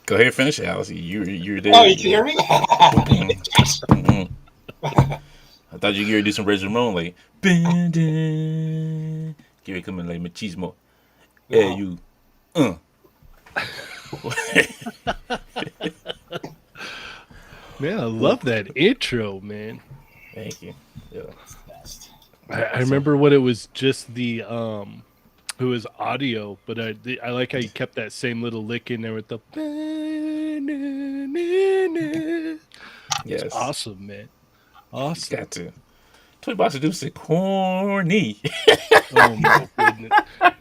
Go ahead, finish it, Alice. You're Oh, there. you can hear me? Mm-mm, mm-mm. I thought you were gonna do some Razor Ramon like. Bing, ding. Here it coming like machismo. Hey No. you. Man, I love that intro, man. Thank you. Yeah. It's the best. I So remember when it was just the it was audio, but I like how you kept that same little lick in there with the. It's yes, awesome, man. you Awesome. got to. Toy Box do say corny. Oh my goodness.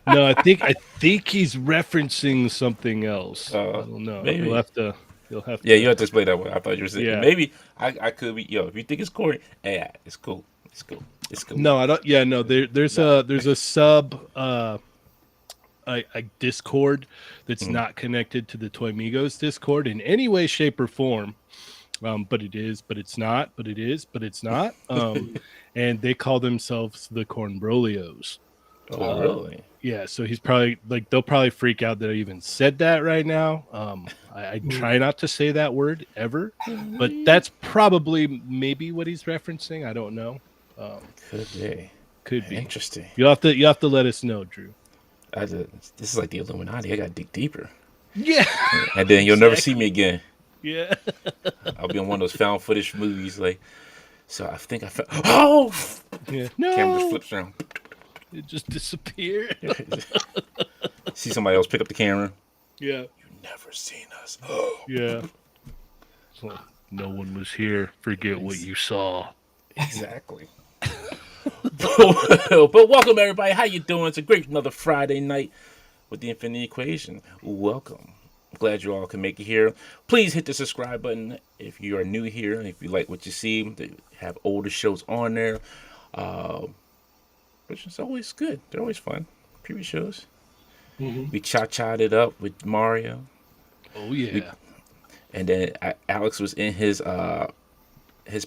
No, I think he's referencing something else. I don't know. You'll Maybe. have to. You'll have Yeah, you to. have to explain that one. I thought you were saying Yeah. maybe I could be. Yo, if you think it's corny, hey, it's cool. It's cool. It's cool. No, I don't. Yeah, no. There's No. a sub a Discord that's Mm. not connected to the Toy Migos Discord in any way, shape, or form. But it is, but it's not, but it is, but it's not. And they call themselves the Cornbrolios. Oh, really? Yeah, so he's probably like they'll probably freak out that I even said that right now. I try not to say that word ever, but that's probably maybe what he's referencing. I don't know. Could be. Could be. Interesting. You have to let us know, Drew. This is like the Illuminati. I got to dig deeper. Yeah. And then you'll never see me again. Yeah. I'll be on one of those found footage movies. Like, so I think I found. Oh! Yeah. Camera just No. flips around. It just disappeared. See somebody else pick up the camera. Yeah. You've never seen us. Yeah. So, no one was here. Forget what you saw. Exactly. But welcome everybody. How you doing? It's a great another Friday night with the Infinity Equation. Welcome. Glad you all can make it here. Please hit the subscribe button if you are new here. If you like what you see, they have older shows on there, which is always good. They're always fun. Previous shows. Mm-hmm. We cha-cha'd it up with Mario. Oh yeah. And then Alex was in his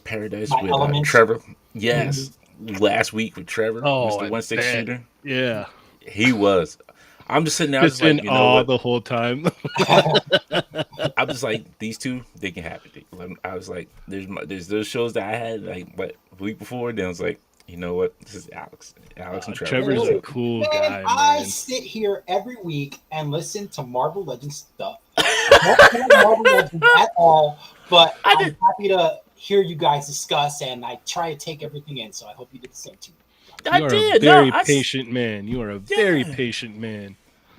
paradise My with element. Trevor. Yes, last week with Trevor, Oh, Mr. 1/6 shooter. Yeah. He was. I'm just sitting there. I was Just like, in you know awe what? the whole time. I'm just like, these two, they can have it. I was like, there's those shows that I had like what a week before. Then I was like, you know what? This is Alex and Trevor. Trevor's Really? a cool Man, guy, I man. sit here every week and listen to Marvel Legends stuff. I don't know Marvel Legends at all, but I'm happy to hear you guys discuss, and I try to take everything in. So I hope you did the same too. You are a very patient man. You are a very patient man.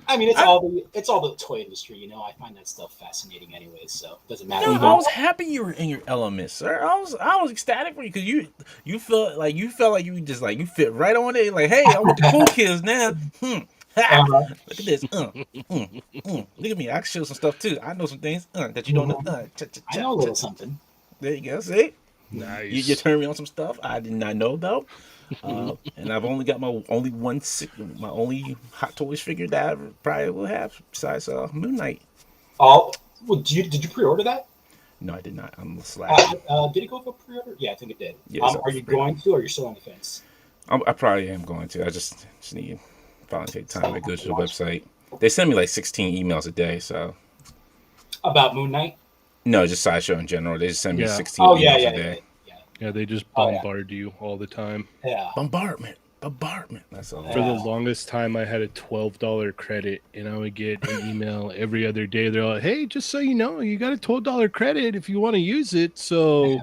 I mean, it's all the toy industry, you know. I find that stuff fascinating, anyways. So it doesn't matter. No, I was happy you were in your element, sir. I was ecstatic for you because you felt like you just like you fit right on it. Like, hey, I'm with the cool kids now. Ha. Look at this. Look at me. I can show some stuff too. I know some things that you don't know. I know a little something. There you go. See, Nice. you turned me on some stuff I did not know about. And I've only got my only Hot Toys figure that I probably will have besides Moon Knight. Oh, well, did you pre-order that? No, I did not. I'm slack. Did it go for pre-order? Yeah, I think it did. Yes, are you going to, or you're still on the fence? I probably am going to. I just need to probably take time to go to the website. They send me like 16 emails a day, so. About Moon Knight? No, just Sideshow in general. They just send me 16 emails a day. Yeah, they just bombard you all the time. Yeah. Bombardment. That's all. For the longest time, I had a $12 credit, and I would get an email every other day. They're like, "Hey, just so you know, you got a $12 credit if you want to use it." So,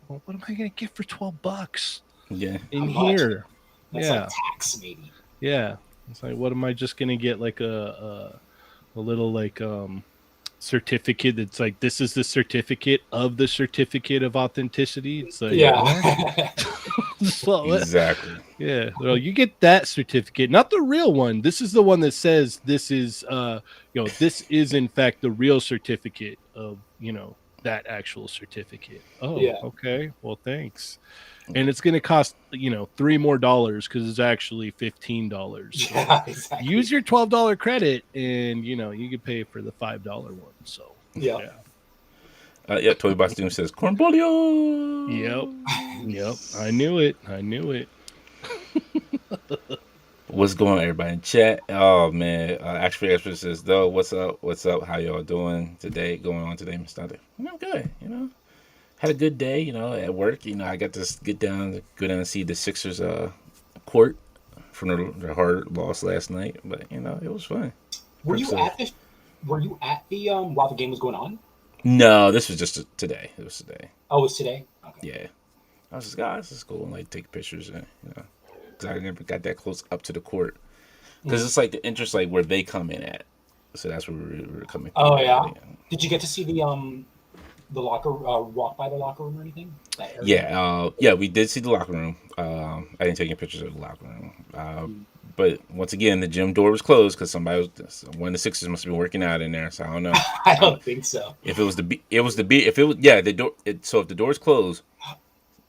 well, what am I going to get for $12? Yeah. In here. That's like tax, maybe. Yeah. It's like, what am I just going to get? Like a little like certificate that's like, this is the certificate of the certificate of authenticity. It's like, well, exactly. Yeah, well, you get that certificate, not the real one. This is the one that says this is this is in fact the real certificate of that actual certificate. Oh, yeah. Okay, well, thanks. And it's going to cost $3 more because it's actually $15. Yeah, exactly. Use your $12 credit, and you can pay for the $5 one. So yeah. Toy Box Doom says Cornbolio. Yep. I knew it. What's going on, everybody in chat? Oh man, Actually Extra says though, what's up? What's up? How y'all doing today? Going on today, Mr. Thunder? I'm good. Had a good day. At work. I got to go down and see the Sixers court from their hard loss last night. But it was fun. Were you at the? Were you at the while the game was going on? No, this was just today. It was today. Oh, it was today. Okay. Yeah, I was just, this is cool, and like take pictures and because I never got that close up to the court because it's like the interest like where they come in at. So that's where we were coming. Oh yeah. Did you get to see the locker walk by the locker room or anything? Yeah, we did see the locker room. I didn't take any pictures of the locker room. But once again, the gym door was closed because one of the Sixers must have been working out in there. So I don't know. I don't think so. If it was the door. So if the door's closed,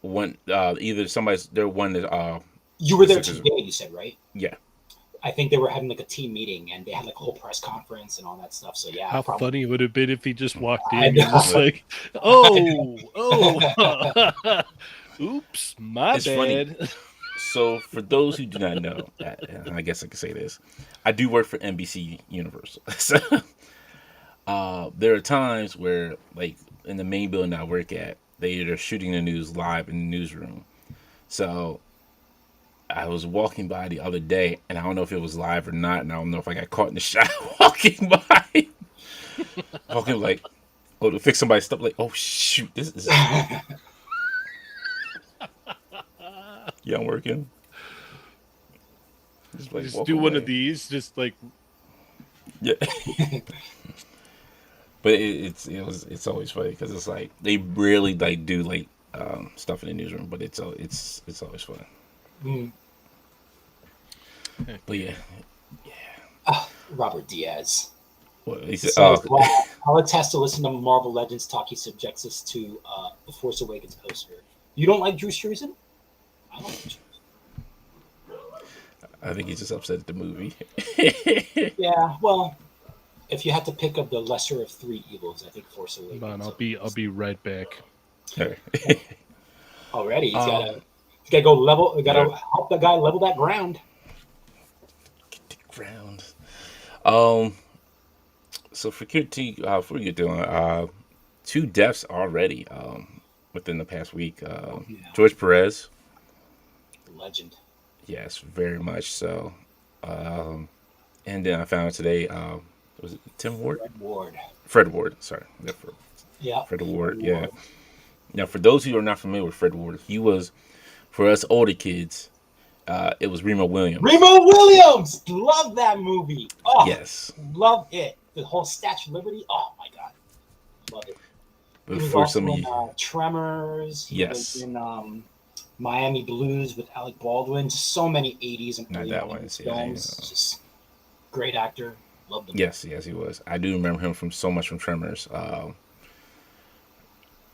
either somebody's there. One that you were there today. You said, right? Yeah. I think they were having like a team meeting and they had like a whole press conference and all that stuff. So yeah. How funny it would have been if he just walked in and was like, "Oh, oops, my bad." Funny. So for those who do not know, I guess I could say this, I do work for NBC Universal. So there are times where, like in the main building I work at, they're shooting the news live in the newsroom. So I was walking by the other day, and I don't know if it was live or not, and I don't know if I got caught in the shot walking by. Walking like, to fix somebody's stuff, like, oh shoot, this is. Yeah, I'm working. Just do one of these, just like. Yeah. But it's always funny because it's like they really like do like stuff in the newsroom, but it's always fun. Mm. But yeah. Robert Diaz. What he said? Alex has to listen to Marvel Legends talk. He subjects us to the Force Awakens poster. You don't like Drew Struzan? I don't like Drew Struzan. I think he's just upset at the movie. Yeah, well, if you had to pick up the lesser of three evils, I think Force Awakens. Hold on, I'll be right back. Already, he's gotta go level. Gotta help the guy level that ground. Get the ground. So for QT, before you get doing, 2 deaths already within the past week. George Perez, legend. Yes, very much so. And then I found out today, was it Tim Ward? Fred Ward. Sorry. Yeah. Fred Ward. Yeah. Now, for those who are not familiar with Fred Ward, he was, for us older kids, it was Remo Williams. Remo Williams! Love that movie. Oh, yes. Love it. The whole Statue of Liberty. Oh, my God. Love it. But he was for also some in Tremors. He was in Miami Blues with Alec Baldwin. Just so many 80s and early 90s films. Just great actor. Loved him. Yes, he was. I do remember him from Tremors.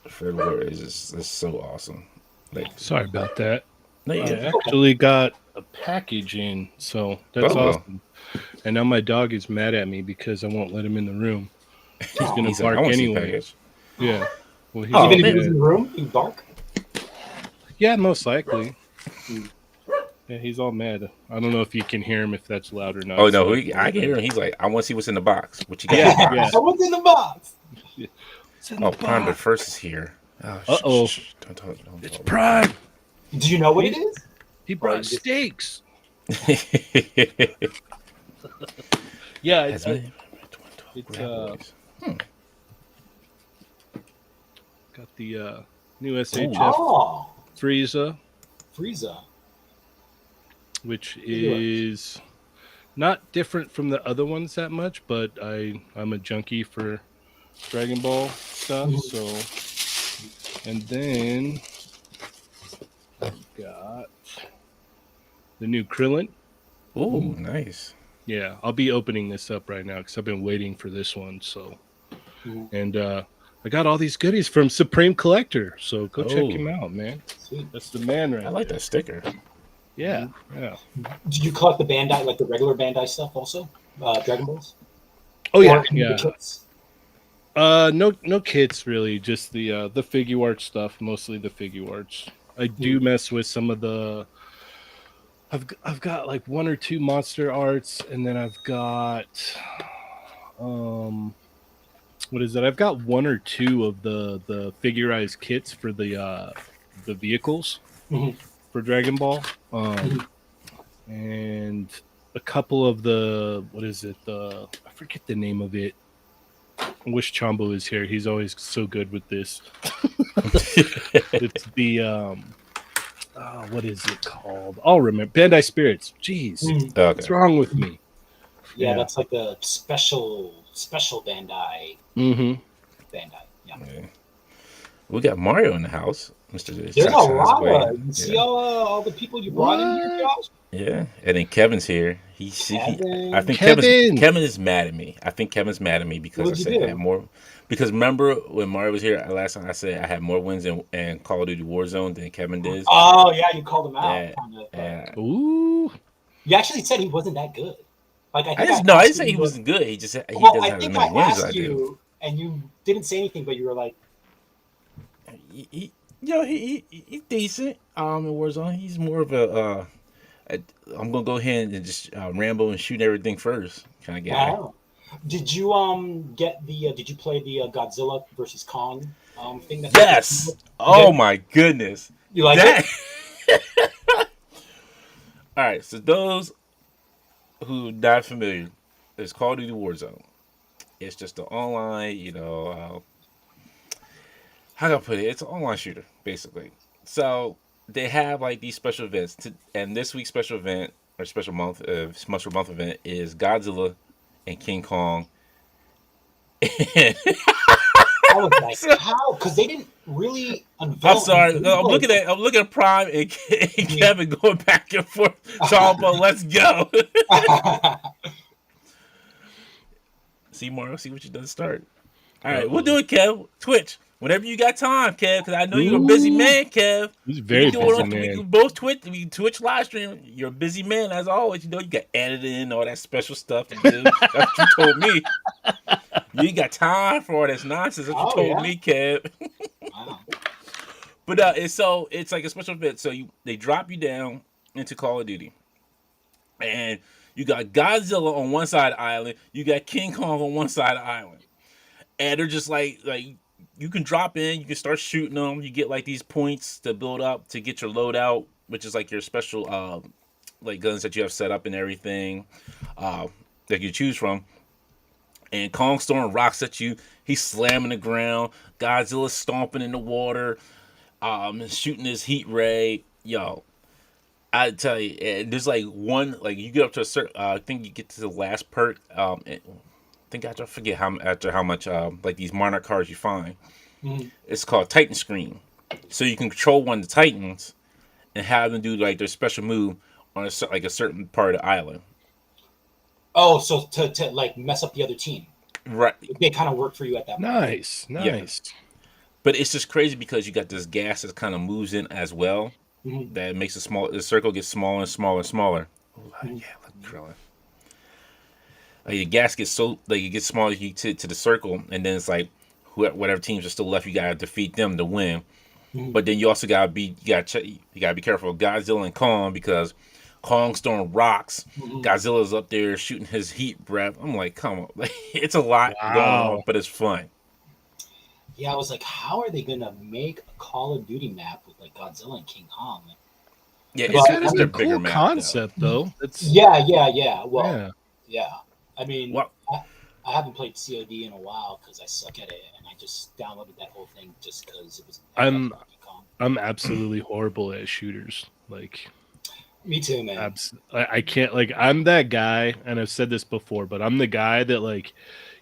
Fred Ward is just so awesome. Like, sorry about that. No, I actually got a package in, so that's awesome. And now my dog is mad at me because I won't let him in the room. He's going to bark anyway. Yeah. Well, even if he was in the room, he'd bark? Yeah, most likely. Yeah, he's all mad. I don't know if you can hear him, if that's loud or not. Oh, no, I can hear him. He's like, I want to see what's in the box. What you got? Yeah. What's in the box? Prime the First is here. Uh-oh. It's Prime. Do you know what it is? He brought steaks. Yeah, it's got the new SHF Frieza, which is not different from the other ones that much, but I'm a junkie for Dragon Ball stuff, so. And then I've got the new Krillin. Oh, nice. Yeah, I'll be opening this up right now because I've been waiting for this one. So, and I got all these goodies from Supreme Collector, so go check him out, man. Sweet. That's the man right I like that sticker. Yeah. Did you collect the Bandai, like the regular Bandai stuff also? Dragon Balls? Oh, yeah. No kits really, just the figure art stuff, mostly the figure arts. I do mess with some of the I've got like one or two monster arts, and then I've got what is it? I've got one or two of the figurized kits for the vehicles Mhm. for Dragon Ball, Mhm. and a couple of the what is it? I forget the name of it. I wish Chombo is here. He's always so good with this. It's the what is it called? I'll remember. Bandai Spirits. Jeez, Mhm. what's Okay. wrong with me? Yeah, that's like the special Bandai. Mm-hmm. Bandai. Yeah. Yeah. We got Mario in the house, Mr. There's a lot Way. of. You see Yeah. all the people you brought in here, What? Josh? Yeah. And then Kevin's here. I Kevin. think Kevin. Kevin is mad at me. I think Kevin's mad at me because I What'd you said I had do? more. Because remember when Mario was here last time, I said I had more wins in Call of Duty Warzone than Kevin did. Oh yeah, you called him out. Yeah. Kind of, Yeah. Ooh. you actually said he wasn't that good. Like I I think I just no. I didn't asked say he you. wasn't good. He Well, doesn't I have as think I many wins as I asked do. you, and you didn't say anything, but you were like, He's decent. In Warzone, he's more of I'm gonna go ahead and just rambo and shoot everything first kind of guy. "Wow." Did you get the? Did you play the Godzilla versus Kong thing? That's Yes. you Oh did. my goodness. You like That. it? All right. So those who not familiar, it's Call of Duty Warzone. It's just an online, how can I put it? It's an online shooter basically. So they have like these special events, and this week's special event or month event is Godzilla and King Kong. I was like, So, how? Because they didn't really I'm unveil any sorry. gameplay. I'm looking at Prime and Kevin going back and forth. Talking let's go. See Mario, see what you done start. All right, we'll do it, Kev. Twitch. Whenever you got time, Kev, because I know you're a busy man, Kev. He's a We very can do it busy on, we man. can both Twitch. We can Twitch live stream. You're a busy man as always. You know you got editing, all that special stuff to do. That's what you told me. You ain't got time for all this nonsense. That's what you Oh told yeah. me, Kev. Wow. But it's like a special event. So they drop you down into Call of Duty, and you got Godzilla on one side of the island. You got King Kong on one side of the island, and they're just like you can drop in. You can start shooting them. You get like these points to build up to get your loadout, which is like your special like guns that you have set up and everything that you choose from. And Kong throwing rocks at you. He's slamming the ground. Godzilla's stomping in the water. Shooting his heat ray. Yo, I tell you, there's like one, like you get up to a certain, I think you get to the last perk. I think I forget how much like these Monarch cards you find. Mhm. It's called Titan Screen. So you can control one of the Titans and have them do like their special move on like a certain part of the island. Oh, so to like mess up the other team, Right. they kind of work for you at that point. Nice. Yeah. But it's just crazy because you got this gas that kind of moves in as well. Mhm. That makes the circle get smaller and smaller and smaller. Mhm. Yeah, look, drilling. Like your gas gets so like it gets smaller to the circle, and then it's like whatever teams are still left, you gotta defeat them to win. Mhm. But then you also gotta be careful of Godzilla and Kong because Kong's throwing rocks. Mhm. Godzilla's up there shooting his heat breath. I'm like, come on, like it's a lot going on, but it's fun. Yeah, I was like, how are they gonna make a Call of Duty map with like Godzilla and King Kong? Yeah, But, it's a their cool bigger map concept, though. It's Yeah. Well, yeah. yeah. I mean, Well, I haven't played COD in a while because I suck at it, and I just downloaded that whole thing just because it was. I'm absolutely horrible at shooters. Like, me too, man. I can't, like, I'm that guy, and I've said this before, but I'm the guy that, like,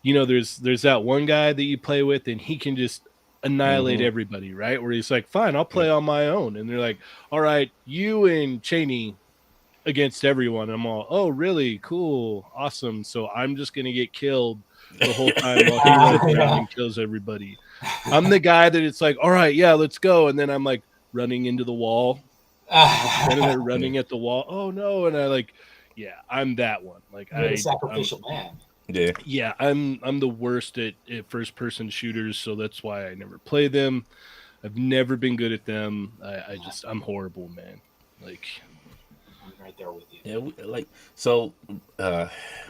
there's that one guy that you play with, and he can just annihilate everybody, right? Where he's like, fine, I'll play on my own, and they're like, all right, you and Cheynee against everyone. I'm all, oh, really? Cool, awesome. So I'm just gonna get killed the whole time while he runs around and kills everybody. I'm the guy that it's like, all right, yeah, let's go, and then I'm like running into the wall, and then they're running at the wall. Oh no! And I like, yeah, I'm that one. Like You're the sacrificial man. Yeah, I'm the worst at first person shooters, so that's why I never play them. I've never been good at them. I'm horrible, man. Like, right there with you. Yeah, so.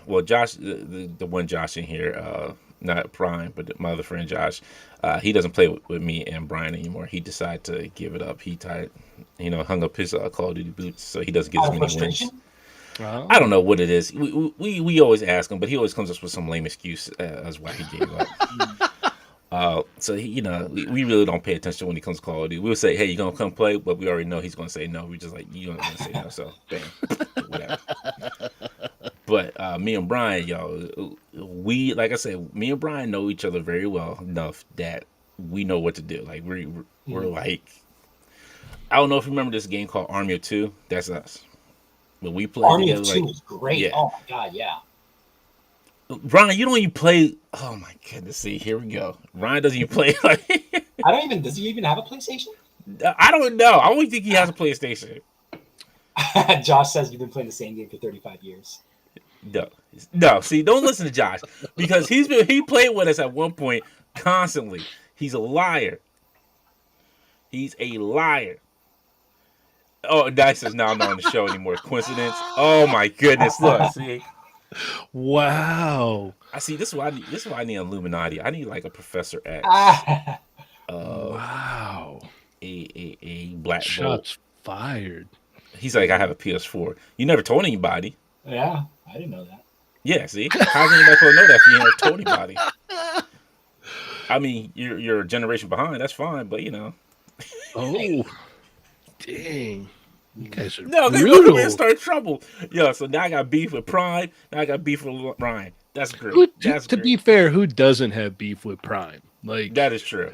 Well, Josh, the one Josh in here, not Prime, but my other friend Josh, he doesn't play with me and Brian anymore. He decided to give it up. He tired, hung up his Call of Duty boots, so he doesn't get as many wins. Oh. I don't know what it is. We always ask him, but he always comes up with some lame excuse as why he gave up. So we really don't pay attention when he comes to Call of Duty. We'll say, "Hey, you gonna come play?" But we already know he's gonna say no. We just like you don't gonna say no, so bam, whatever. But me and Brian, we like I said, me and Brian know each other very well enough that we know what to do. Like we're like, I don't know if you remember this game called Army of Two. That's us. But we play Army together. of Two was great. Yeah. Oh my god, yeah. Ryan, you don't even play. Oh my goodness! See, here we go. Ryan doesn't even play. Does he even have a PlayStation? I don't know. I don't think he has a PlayStation. Josh says you've been playing the same game for 35 years. No. See, don't listen to Josh because he played with us at one point constantly. He's a liar. He's a liar. Oh, Dice is now not on the show anymore. Coincidence? Oh my goodness! Look, see. Wow. I see. This is why I need Illuminati. I need like a Professor X. Wow. A black shots fired. He's like, I have a PS4. You never told anybody. Yeah, I didn't know that. Yeah, see, how's anybody supposed to know that if you never told anybody? I mean, you're a generation behind. That's fine, but Oh, dang. You guys are no, brutal. They're start trouble. Yeah, so now I got beef with Prime. Now I got beef with Ryan. That's great. To be fair, who doesn't have beef with Prime? Like that is true.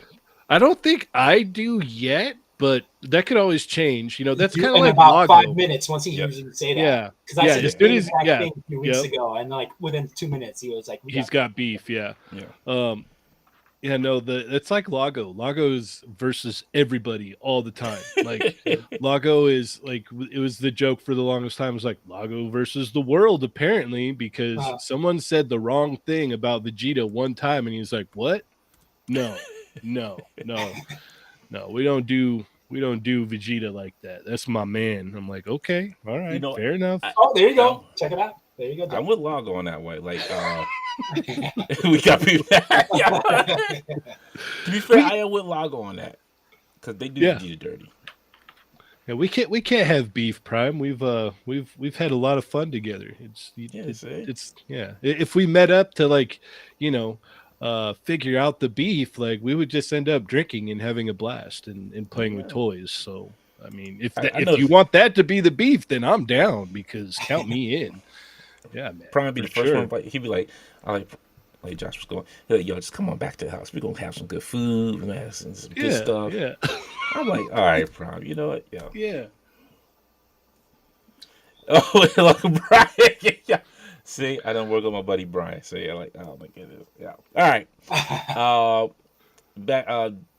I don't think I do yet, but that could always change. That's kind of like about Lago. 5 minutes once he hears him say that. Yeah, because I said as the soon same as exact thing a few weeks ago, and like within 2 minutes he was like, he's got beef. Yeah. Yeah. It's like Lago. Lago's versus everybody all the time. Like Lago is like, it was the joke for the longest time. It was like Lago versus the world, apparently, because someone said the wrong thing about Vegeta one time, and he was like, "What? No, we don't do Vegeta like that. That's my man." I'm like, okay, all right, fair enough. There you go. Check it out. There you go. I'm with Lago on that way. Like, we got people. To be fair, I am with Lago on that because they do Vegeta dirty. Yeah, we can't have beef, Prime. We've had a lot of fun together. It's if we met up to figure out the beef, like we would just end up drinking and having a blast and playing with toys. So I mean, if you want that to be the beef, then I'm down because count me in. Yeah, man. Prime be the first one. But he'd be like, like Josh was going, hey, yo, just come on back to the house. We're gonna have some good food. We're gonna have some good stuff. Yeah. I'm like, all right, Prime. You know what? Yo. Yeah. Oh, like Brian. Yeah. See, I don't work with my buddy Brian. So yeah, like, oh my goodness. Yeah. All right.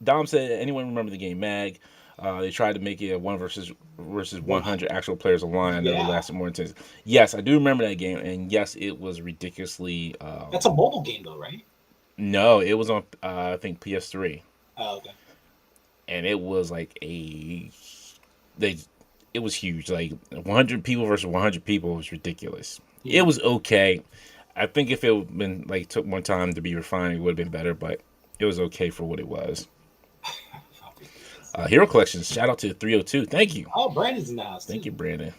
Dom said, anyone remember the game Mag? They tried to make it a 1 versus 100 actual players online that would last more intense. Yes, I do remember that game, and yes, it was ridiculously. That's a mobile game, though, right? No, it was on I think PS3. Oh, okay. And it was like it was huge. Like 100 people versus 100 people was ridiculous. Yeah. It was okay. I think if it had been like took more time to be refined, it would have been better. But it was okay for what it was. Hero Collections, shout out to 302. Thank you. Oh, Brandon's in the house. Thank you, Brandon.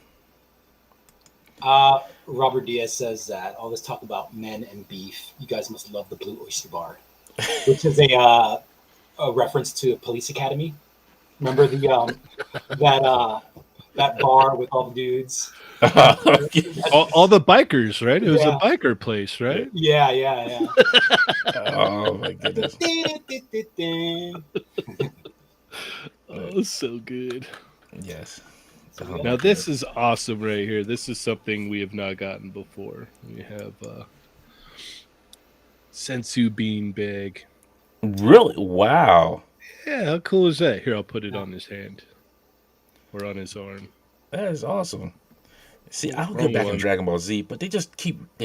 Robert Diaz says that all this talk about men and beef, you guys must love the Blue Oyster Bar, which is a reference to Police Academy. Remember the that bar with all the dudes? all the bikers, right? It was a biker place, right? Yeah. Oh my goodness. Oh, so good. Yes. Now this is awesome right here. This is something we have not gotten before. We have Sensu bean bag. Really? Wow. Yeah, how cool is that? Here, I'll put it on his hand or on his arm. That is awesome. See, I would go back in Dragon Ball Z, but they just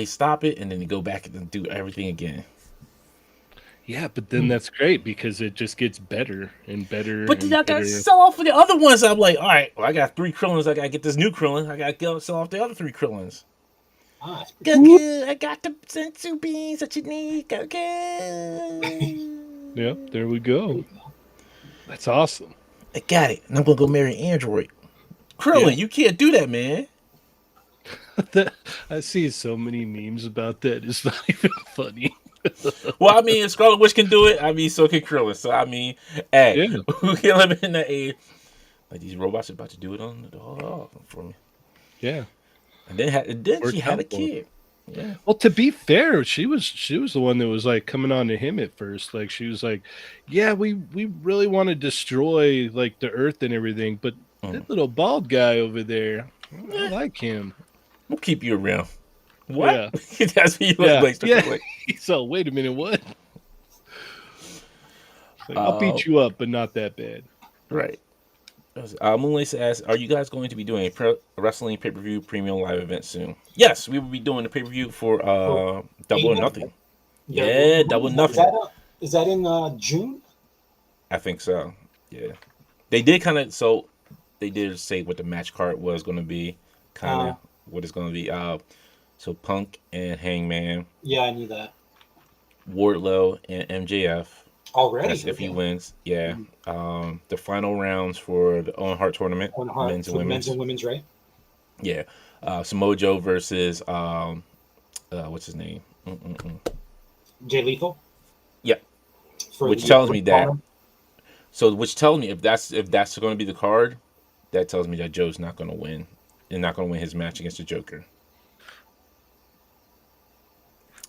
stop it and then they go back and do everything again. Yeah, but then that's great because it just gets better and better. But then and I gotta better. sell off for the other ones. I'm like, all right, well, I got 3 Krillins. I gotta get this new Krillin. I gotta go sell off the other 3 Krillins. Goku, I got the sensu beans that you need. Goku. Yeah, there we go. That's awesome. I got it. And I'm gonna go marry Android. Krillin, you can't do that, man. I see so many memes about that. It's not even funny. Well, I mean, if Scarlet Witch can do it, I mean, so can Krillin. So, I mean, hey, who can live in that age? Like, these robots are about to do it on for me. Yeah. And then she had a kid. Yeah. Well, to be fair, she was the one that was like coming on to him at first. Like she was like, "Yeah, we really want to destroy like the Earth and everything, but that little bald guy over there, I like him. We'll keep you around." What? Yeah. That's what you look like. Yeah. So wait a minute, what? Like, I'll beat you up, but not that bad. Right. Moonlace asks, "Are you guys going to be doing a wrestling pay-per-view premium live event soon?" Yes, we will be doing a pay-per-view for Double or Nothing. Yeah, Double or Nothing. Is that in June? I think so. Yeah, they did they did say what the match card was going to be, kind of what it's going to be. So Punk and Hangman. Yeah, I knew that. Wardlow and MJF. Already? That's if he wins. Yeah. The final rounds for the Owen Hart tournament. Men's and women's, right? Yeah. Samoa Joe versus what's his name? Jay Lethal? Yeah. Which tells me that. So which tells me if that's going to be the card, that tells me that Joe's not going to win. And not going to win his match against the Joker.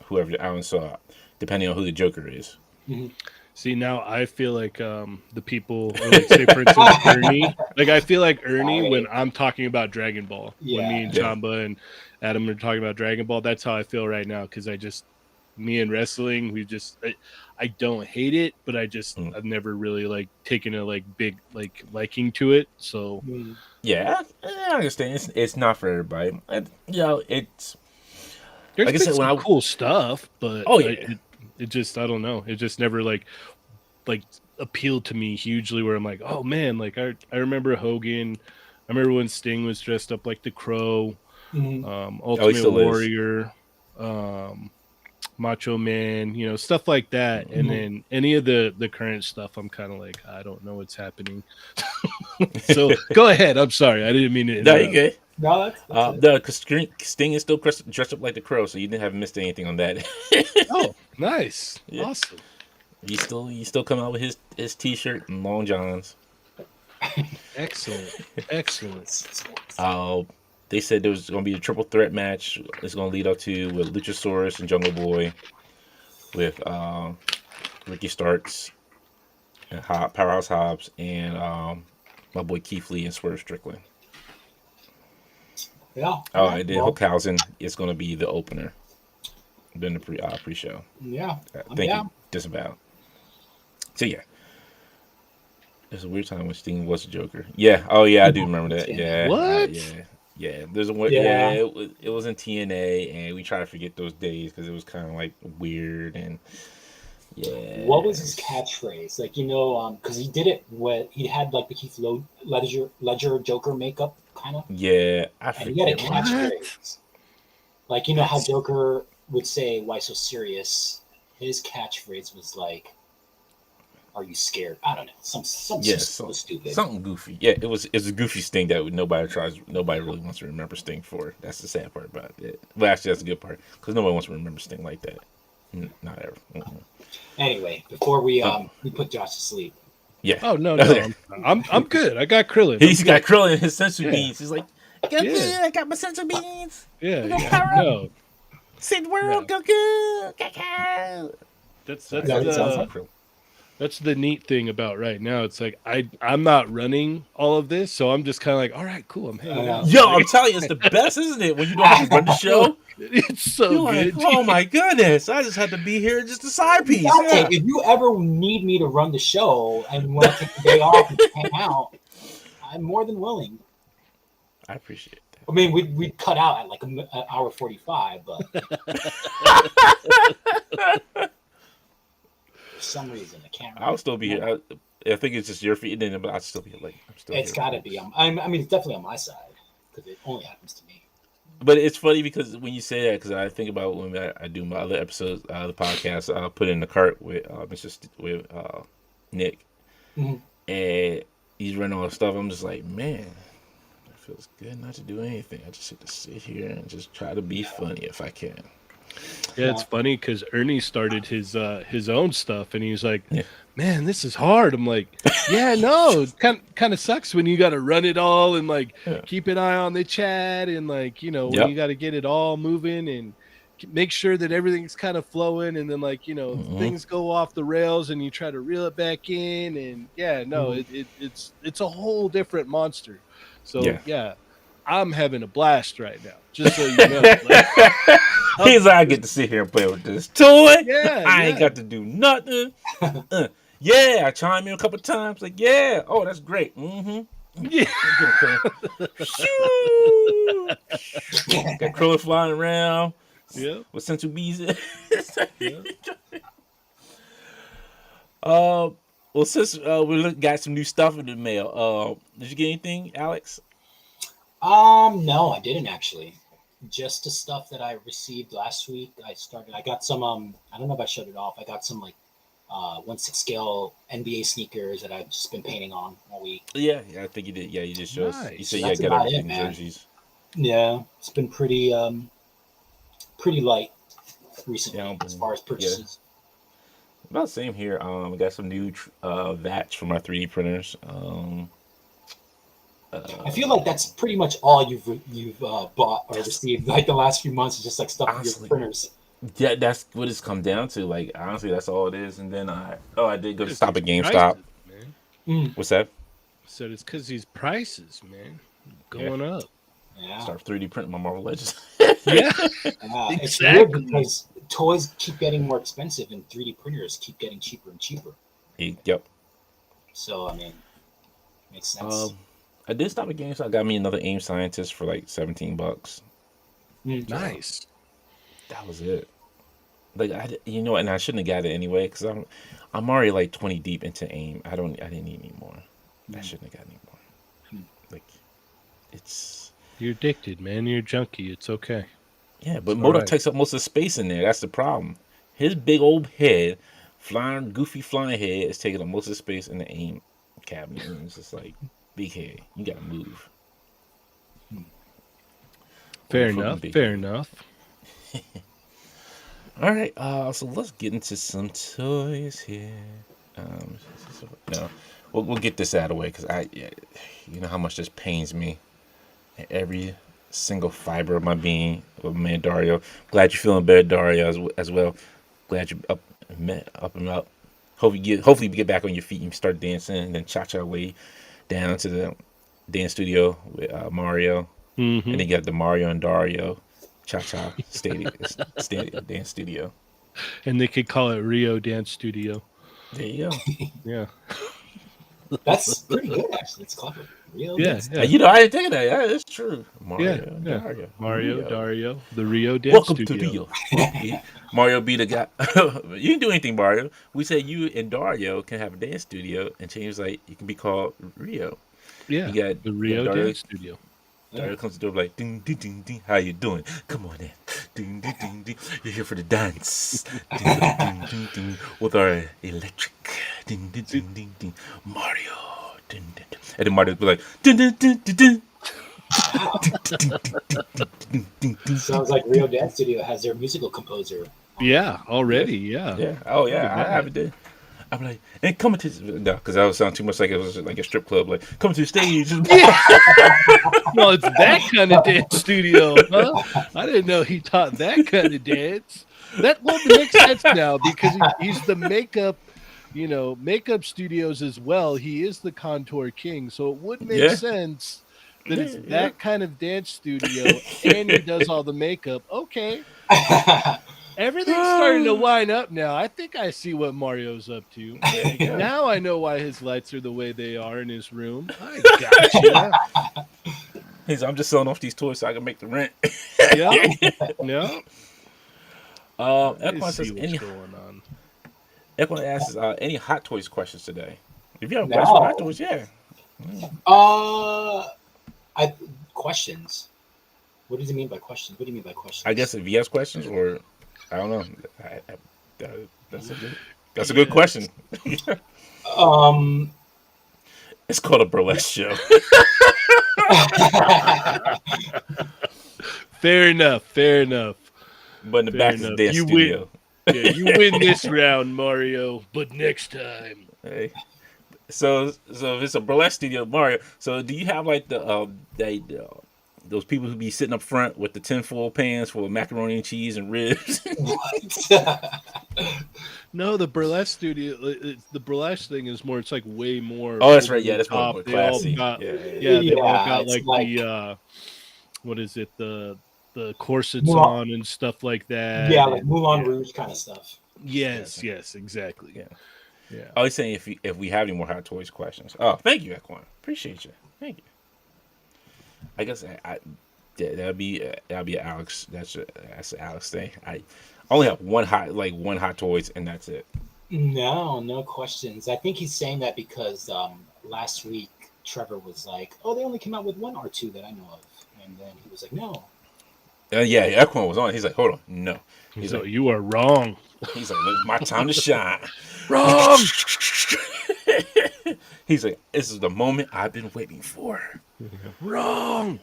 Whoever I don't saw, depending on who the Joker is. Mm-hmm. See, now I feel like the people, or like, say for instance, Ernie. Like I feel like Ernie when I'm talking about Dragon Ball. Yeah. When me and Chamba and Adam are talking about Dragon Ball, that's how I feel right now. Because me and wrestling, I don't hate it, but I've never really like taken a like big like liking to it. So yeah, I understand. It's not for everybody. It's there's like been some cool stuff, but it just I don't know. It just never like appealed to me hugely. Where I'm like, oh man, like I remember Hogan. I remember when Sting was dressed up like the Crow, Ultimate Warrior, Macho Man, stuff like that. And then any of the current stuff, I'm kind of like, I don't know what's happening. So go ahead. I'm sorry, I didn't mean to interrupt. No, you good. No, because Sting is still dressed up like the Crow, so you didn't have missed anything on that. Oh, nice, awesome. You still come out with his T-shirt and long johns. Excellent. They said there was going to be a triple threat match. It's going to lead up to with Luchasaurus and Jungle Boy, with Ricky Starks, and Powerhouse Hobbs, and my boy Keith Lee and Swerve Strickland. Yeah. Oh, and then Hookhausen is going to be the opener. During the pre-show. Yeah. Thank you. Disavowed. So yeah. There's a weird time when Sting was a Joker. Yeah. Oh yeah, I do remember that. Yeah. What? Yeah. There's a it was in TNA, and we try to forget those days because it was kind of like weird and yeah. What was his catchphrase? Like because he did it when he had like the Heath Ledger Joker makeup kind of. Yeah, I forget. He had a catchphrase. Like how Joker would say, "Why so serious?" His catchphrase was like, "Are you scared?" I don't know, something so stupid, something goofy. Yeah, it's a goofy Sting that nobody really wants to remember Sting for. That's the sad part about it. Well, actually, that's the good part because nobody wants to remember Sting like that. Not ever. Mm-hmm. Anyway, before we put Josh to sleep. Yeah. Oh no, I'm good. I got Krillin. He's got Krillin in his sensu beans. He's like, Goku, I got my sensu beans. Yeah. No. Save the world, Goku. Goku. That's the neat thing about right now. It's like I'm not running all of this, so I'm just kind of like, all right, cool. I'm hanging out. Yo, I'm telling you, it's the best, isn't it? When you don't have to run the show. It's so good. Like, oh my goodness! I just had to be here, just a side piece. Yeah. If you ever need me to run the show and want to take the day off and hang out, I'm more than willing. I appreciate that. I mean, we'd cut out at like an hour 45, but some reason. I can't. I'll still be here. I think it's just your feet, but I'll still be like, I'm still. It's got to be. I mean, it's definitely on my side because it only happens to me. But it's funny because when you say that, because I think about when I do my other episodes, the podcast, I'll put it in the cart with with Nick, and he's running all the stuff. I'm just like, man, it feels good not to do anything. I just have to sit here and just try to be funny if I can. Yeah, it's funny because Ernie started his own stuff, and he was like, "Man, this is hard." I'm like, "Yeah, no, it kind of sucks when you got to run it all and like keep an eye on the chat and like when you got to get it all moving and make sure that everything's kind of flowing, and then like things go off the rails and you try to reel it back in, and it's a whole different monster." So I'm having a blast right now, just so you know. He's like, I get to sit here and play with this toy. I ain't got to do nothing. I chime in a couple times. Like, oh, that's great. Yeah. Got Krillin flying around. Yeah. With sensu bees. Well, since we got some new stuff in the mail, did you get anything, Alex? No, I didn't actually. Just the stuff that I received last week. I got some. I don't know if I showed it off. I got some like 1/6 scale NBA sneakers that I've just been painting on all week. Yeah, I think you did. Yeah, you just showed us. You said That's got about everything, it, man. jerseys. Yeah, it's been pretty light recently as far as purchases. About the same here. We got some new VATs from our 3D printers. I feel like that's pretty much all you've bought or received like the last few months. Is just like stuff with your printers. Yeah, that's what it's come down to. Like honestly, that's all it is. And then I did go to stop at GameStop. What's that? So it's because these prices, man, going up. Yeah. Start 3D printing my Marvel Legends. It's weird because toys keep getting more expensive and 3D printers keep getting cheaper and cheaper. Yep. So I mean, makes sense. I did stop at GameStop. Got me another AIM Scientist for like $17. Nice. That was it. Like and I shouldn't have got it anyway because I'm already like 20 deep into AIM. I didn't need any more. I shouldn't have got any more. Like, you're addicted, man. You're a junkie. It's okay. Yeah, but Moto takes up most of the space in there. That's the problem. His big old head, goofy flying head, is taking up most of the space in the AIM cabinet. And it's just like, big head, you gotta move. Fair enough. All right, so let's get into some toys here. No, we'll get this out of the way because you know how much this pains me. Every single fiber of my being, man, Dario. Glad you're feeling better, Dario, as well. Glad you're up and up. Hopefully you get back on your feet and start dancing, and then cha-cha way down to the dance studio with Mario, and then you got the Mario and Dario cha-cha stadium dance studio. And they could call it Rio Dance Studio. There you go. Yeah. That's pretty good, actually. It's clever. Rio Dance. I didn't think of that. Yeah, it's true. Mario, Dario, the Rio Dance Welcome Studio. to Rio. Mario be the guy. You can do anything, Mario. We say you and Dario can have a dance studio, and Cheynee like you can be called Rio. Yeah, you got the Rio Dance Studio. Dario comes to the door like, ding, ding, ding, ding. How you doing? Come on in. Ding, ding, ding, ding. You're here for the dance. Ding, ding, ding, ding. With our electric. Ding, ding, ding, ding, ding. Mario. Ding, ding, ding. And then Mario be like, ding, ding, ding, ding, ding. Sounds like Rio Dance Studio has their musical composer. Yeah, already. Yeah. Oh, yeah. I have it. I'm like, and coming to because that would sound too much like it was like a strip club. Like, coming to the stage. Well, it's that kind of dance studio, huh? I didn't know he taught that kind of dance. That makes sense now because he's the makeup, makeup studios as well. He is the contour king, so it would make sense that it's that kind of dance studio, and he does all the makeup. Okay. Everything's starting to line up now. I think I see what Mario's up to. Now I know why his lights are the way they are in his room. I gotcha. I'm just selling off these toys so I can make the rent. Yeah. Equine says, what's going on. Everyone asks any Hot Toys questions today. If you have a question for Hot No. Toys, yeah. I questions. What does he mean by questions? What do you mean by I guess questions? if he has questions, or I don't know. That's a good. That's a good Yeah. question. Um, It's called a burlesque show. Fair enough. Fair enough. But in the Fair back is a enough. dance You win. studio. Yeah, you win this round, Mario. But next time. Hey. So if it's a burlesque studio, Mario. So do you have like those people who be sitting up front with the tinfoil pans full of macaroni and cheese and ribs? what? No, the burlesque studio. The burlesque thing is more. It's like way more. Oh, that's over right. Yeah, the that's more top. They all classy. got. Yeah. Yeah, they all Yeah, got it's like like the. What is it? The corsets Moulin, on and stuff like yeah, that. like And Moulin yeah. Rouge kind of stuff. Yes. Yes. Exactly. Yeah. Yeah. I was saying if we have any more Hot Toys questions. Oh, thank you, Equine. Appreciate you. Thank you. I guess that'd be Alex. That's an Alex thing. I only have one hot toys, and that's it. No, no questions. I think he's saying that because last week Trevor was like, "Oh, they only came out with one R2 that I know of," and then he was like, "No." Yeah, Equine was on. He's like, hold on, no. He's So like, you are wrong. he's like, look, my time to shine. Wrong. He's like, this is the moment I've been waiting for. Wrong.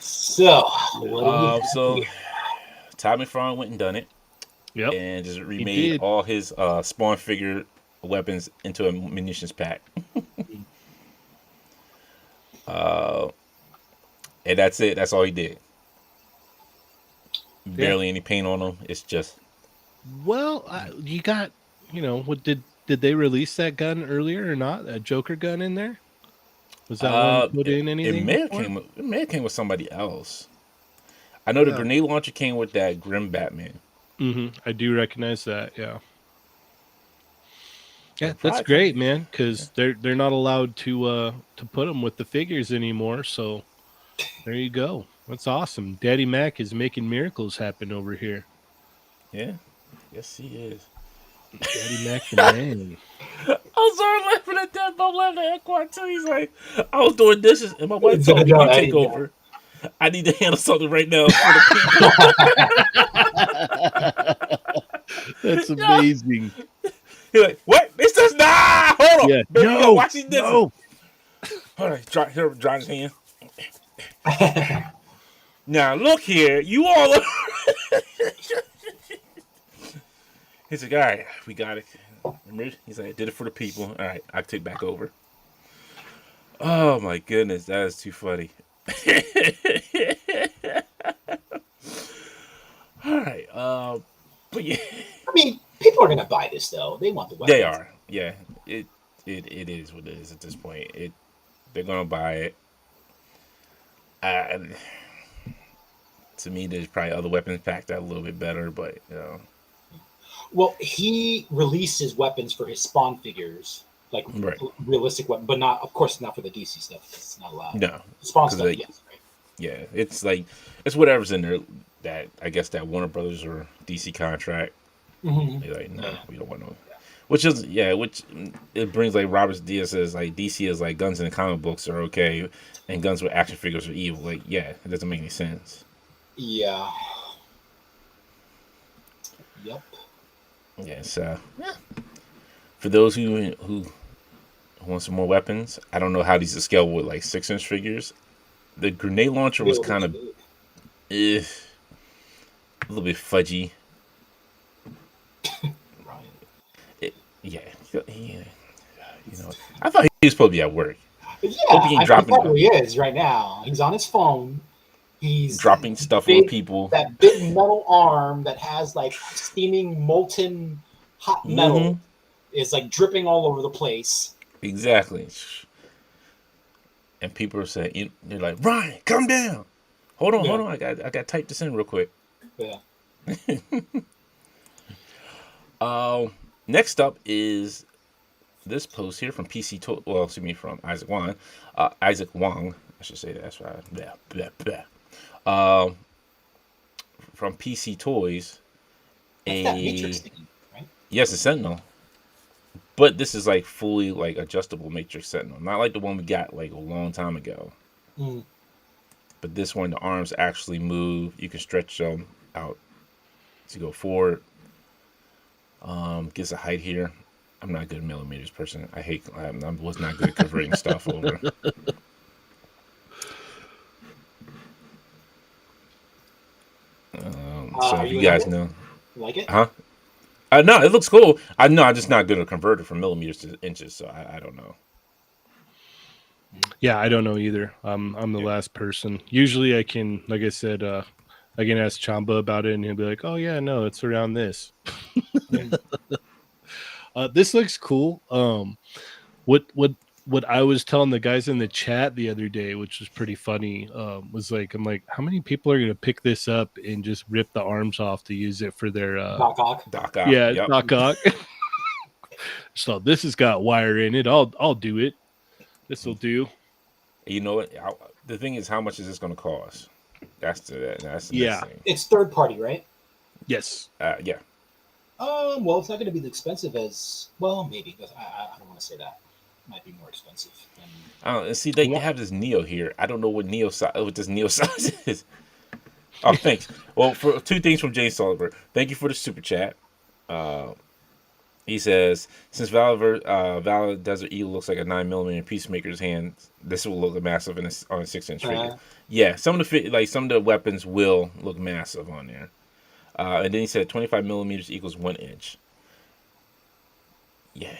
So, what do we have So here? Todd McFarlane went and done it, Yep. and just He remade did. all his Spawn figure weapons into a munitions pack. And that's it. That's all he did. Barely any paint on them. It's just Well, you got. What did they release that gun earlier or not? A Joker gun in there? Was that one put in it anything? may have before? came with somebody else. I know the Yeah. grenade launcher came with that Grim Batman. I do recognize that. Yeah. Yeah, It that's probably great, came- man. Because they're not allowed to put them with the figures anymore. So there you go. That's awesome. Daddy Mac is making miracles happen over here. Yeah. Yes, he is. Daddy Mac the man. I'm sorry laughing at that, but I'm laughing at Equine too. He's like, I was doing dishes, and my wife told me, No, you take yeah. over. I need to handle something right now for the people. That's amazing. He's like, what? This does not. Hold on. Yeah. Baby, you gotta No. watch these dishes. No. Hold on. Dry his hand. Now, look here. You all. He's like, all right, we got it. He's like, I did it for the people. All right, I take back over. Oh, my goodness. That is too funny. All right. But yeah. I mean, people are gonna buy this though. They want the weapons. They are. Yeah. It is what it is at this point. They're going to buy it. To me, there's probably other weapons packed out a little bit better, but Well, he released his weapons for his Spawn figures, like Right. realistic weapon, but not, of course, not for the DC stuff because it's not allowed. no. Spawn 'Cause stuff, they- yes, right? Yeah, it's like it's whatever's in there that I guess that Warner Brothers or DC contract. Mm-hmm. They're like, no, Yeah. we don't want no. Which it brings like Robert Diaz says like DC is like guns in the comic books are okay, and guns with action figures are evil. Like, yeah, it doesn't make any sense. Yeah. Yep. Yeah, so for those who want some more weapons, I don't know how these are scaled with like 6-inch figures. The grenade launcher was kind of a little bit fudgy. Right. Yeah. I thought he was supposed to be at work. Yeah, Hope he ain't I dropping think he is right now. He's on his phone. He's dropping stuff big, on people. That big metal arm that has like steaming molten hot metal Mhm. is like dripping all over the place. Exactly. And people are saying, they're like, Ryan, come down. Hold on. I got to type this in real quick. Yeah. Next up is this post here from from Isaac Wong. Isaac Wong, I should say that. That's right. From PC Toys. That's that matrix thing, right? Yes, a Sentinel. But this is like fully like adjustable matrix Sentinel, not like the one we got like a long time ago. Mm. But this one, the arms actually move. You can stretch them out to go forward. Gets a height here. I'm not good at millimeters person. I was not good at converting stuff over. So if you guys know, like it? huh? No, it looks cool. I'm just not good at converting from millimeters to inches, so I don't know. Yeah, I don't know either. I'm the last person. Usually I can, like I said, I can ask Chamba about it and he'll be like, oh yeah, no, it's around this. This looks cool. What I was telling the guys in the chat the other day, which was pretty funny, was like, I'm like, how many people are going to pick this up and just rip the arms off to use it for their Doc Ock? Doc Ock. Yeah, yep. Doc Ock. So this has got wire in it. I'll do it. This will do. You know what? The thing is, how much is this going to cost? That's the next thing. It's third party, right? Yes. Yeah. Well, it's not going to be as expensive as maybe. I don't want to say that. It might be more expensive. See, they have this Neo here. I don't know what this Neo size is. Oh, thanks. Well, for 2 things from James Sullivan. Thank you for the super chat. He says, since Valor Desert Eagle looks like a 9mm Peacemaker's hand, this will look massive on a 6-inch figure. Yeah, some of the weapons will look massive on there. And then he said 25mm equals 1 inch. Yeah,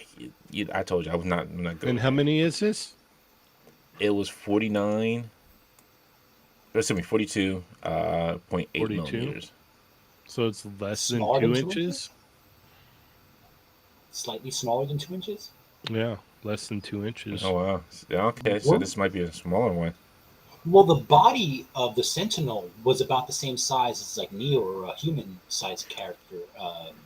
I told you I'm not good. And how many is this? It was 49. Excuse me, 42.8 millimeters. So it's less than Smaller 2 than 2 inches? Slightly smaller than 2 inches? Yeah, less than 2 inches. Oh, wow. Okay, so this might be a smaller one. Well, the body of the Sentinel was about the same size as like Neo or a human-sized character,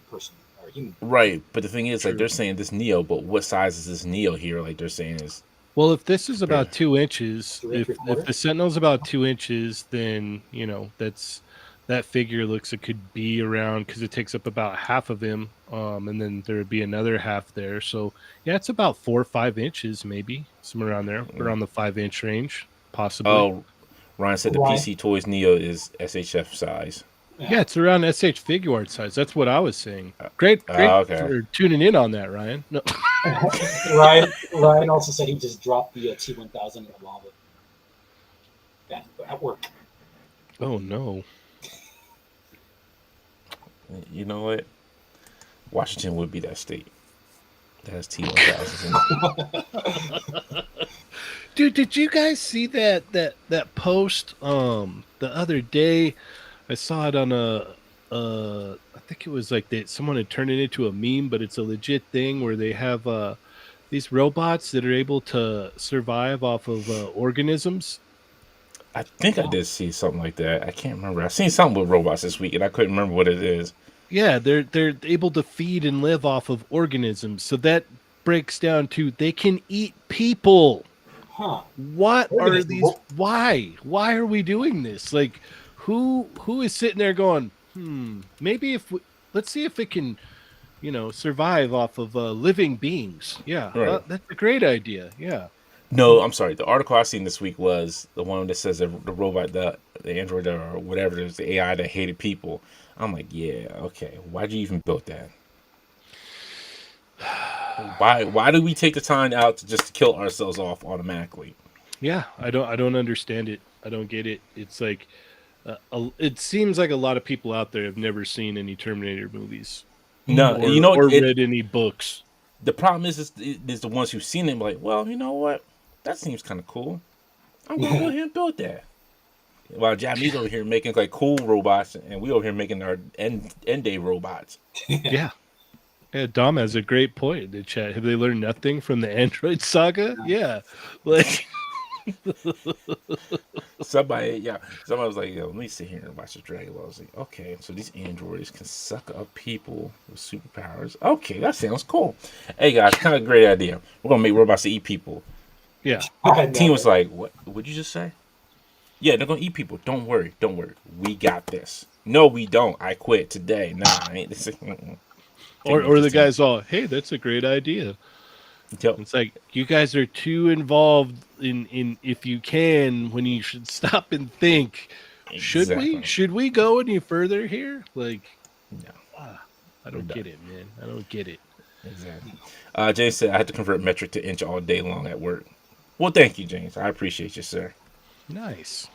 person or human. Right, but the thing is, like they're saying this Neo, but what size is this Neo here? Like they're saying is. Well, if this is about 2 inches, if the Sentinel's about 2 inches, then that figure looks it could be around because it takes up about half of him, and then there would be another half there. So yeah, it's about 4 or 5 inches, maybe somewhere around there, around the 5-inch range, possibly. Oh, Ryan said the PC Toys Neo is SHF size. Yeah, it's around SH Figure Art size. That's what I was saying. Great for tuning in on that, Ryan. No. Ryan also said he just dropped the T1000 in the lava. That worked. Oh no. You know what? Washington would be that state. That has T1000s. Dude, did you guys see that post the other day? I saw it on I think it was like someone had turned it into a meme, but it's a legit thing where they have these robots that are able to survive off of organisms. I think I did see something like that. I can't remember. I seen something with robots this week, and I couldn't remember what it is. Yeah, they're able to feed and live off of organisms. So that breaks down to they can eat people. Huh. What are these? Why? Why are we doing this? Like, who is sitting there going, maybe let's see if it can, survive off of living beings. Yeah, right. That's a great idea. Yeah. No, I'm sorry. The article I seen this week was the one that says the robot, the android or whatever it is, the AI that hated people. I'm like, yeah, okay. Why'd you even build that? Why do we take the time out to just kill ourselves off automatically? Yeah, I don't understand it. I don't get it. It's like it seems like a lot of people out there have never seen any Terminator movies. No, or read any books. The problem is the ones who've seen it like, well, you know what? That seems kind of cool. I'm gonna go ahead and build that. While Japanese over here making like cool robots, and we over here making our end day robots. Yeah. Yeah, Dom has a great point in the chat. Have they learned nothing from the Android saga? Yeah. Like somebody was like, yo, let me sit here and watch the Dragon Ball. I was like, okay, so these androids can suck up people with superpowers. Okay, that sounds cool. Hey guys, kind of a great idea. We're gonna make robots to eat people. Yeah. Team was like, what would you just say? Yeah, they're gonna eat people. Don't worry. Don't worry. We got this. No, we don't. I quit today. Nah, I ain't this. Or the guy's all, hey, that's a great idea. Yep. It's like, you guys are too involved in if you can, when you should stop and think. Exactly. Should we go any further here? Like, No. I don't get it, man. I don't get it. Exactly. James said I had to convert metric to inch all day long at work. Well, thank you, James. I appreciate you, sir. Nice.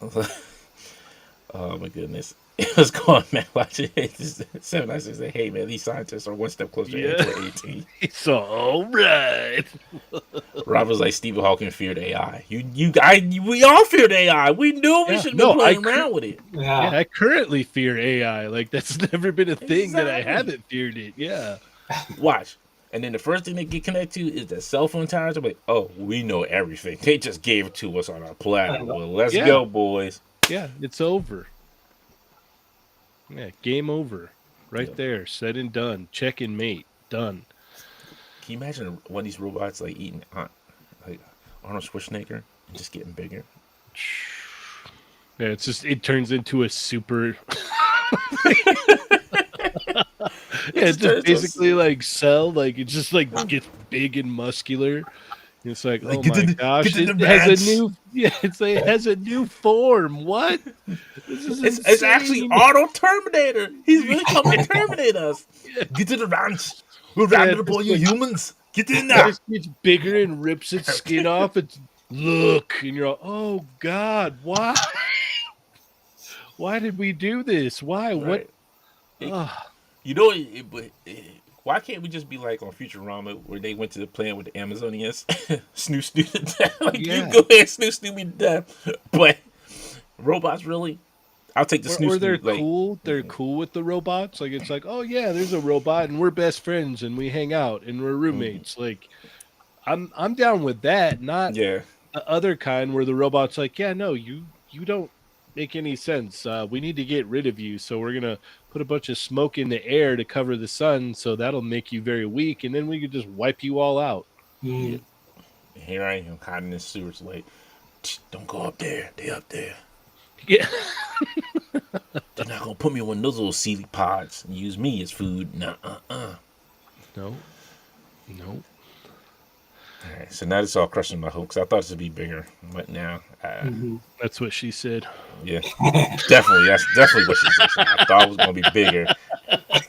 Oh my goodness. It was going, man. Watching it. 796 say, hey man, these scientists are one step closer to Android 18. It's all right. Rob was like Stephen Hawking feared AI. We all feared AI. We knew we should be playing around with it. Yeah, I currently fear AI. Like, that's never been a thing that I haven't feared it. Yeah. Watch. And then the first thing they get connected to is the cell phone towers. I'm like, oh, we know everything. They just gave it to us on our platter. Well, let's go, boys. Yeah, it's over. Yeah, game over. Right there. Said and done. Check and mate. Done. Can you imagine one of these robots like eating like Arnold Schwarzenegger and just getting bigger? Yeah, it turns into a super. Yeah, it's just basically like Cell. Like, it just like gets big and muscular. It's like, oh my gosh, it has a new. Yeah, it has a new form. What? It's actually Arnold Terminator. He's really coming to terminate us. Get to the ranch. We're rounding up all you humans. Get in there. It gets bigger and rips its skin off. It's look, and you're all, oh God, why? Why did we do this? Why? Right. What? You know, why can't we just be like on Futurama where they went to the planet with the Amazonians, snoo to death? Like, you go ahead, snoo me to death. But robots, really? I'll take the snoo. Or they're cool. They're cool with the robots. Like, it's like, oh yeah, there's a robot and we're best friends and we hang out and we're roommates. Like, I'm down with that. Not the other kind where the robot's like, yeah, no, you don't make any sense. We need to get rid of you, so we're gonna put a bunch of smoke in the air to cover the sun, so that'll make you very weak, and then we could just wipe you all out. Yeah. Here I am hiding in the sewers, like, don't go up there. They up there. Yeah. They're not gonna put me on one of those little sealy pods and use me as food. No. All right, so now it's all crushing my hopes. I thought this would be bigger, but now that's what she said. Yeah, definitely. That's definitely what she said. I thought it was going to be bigger,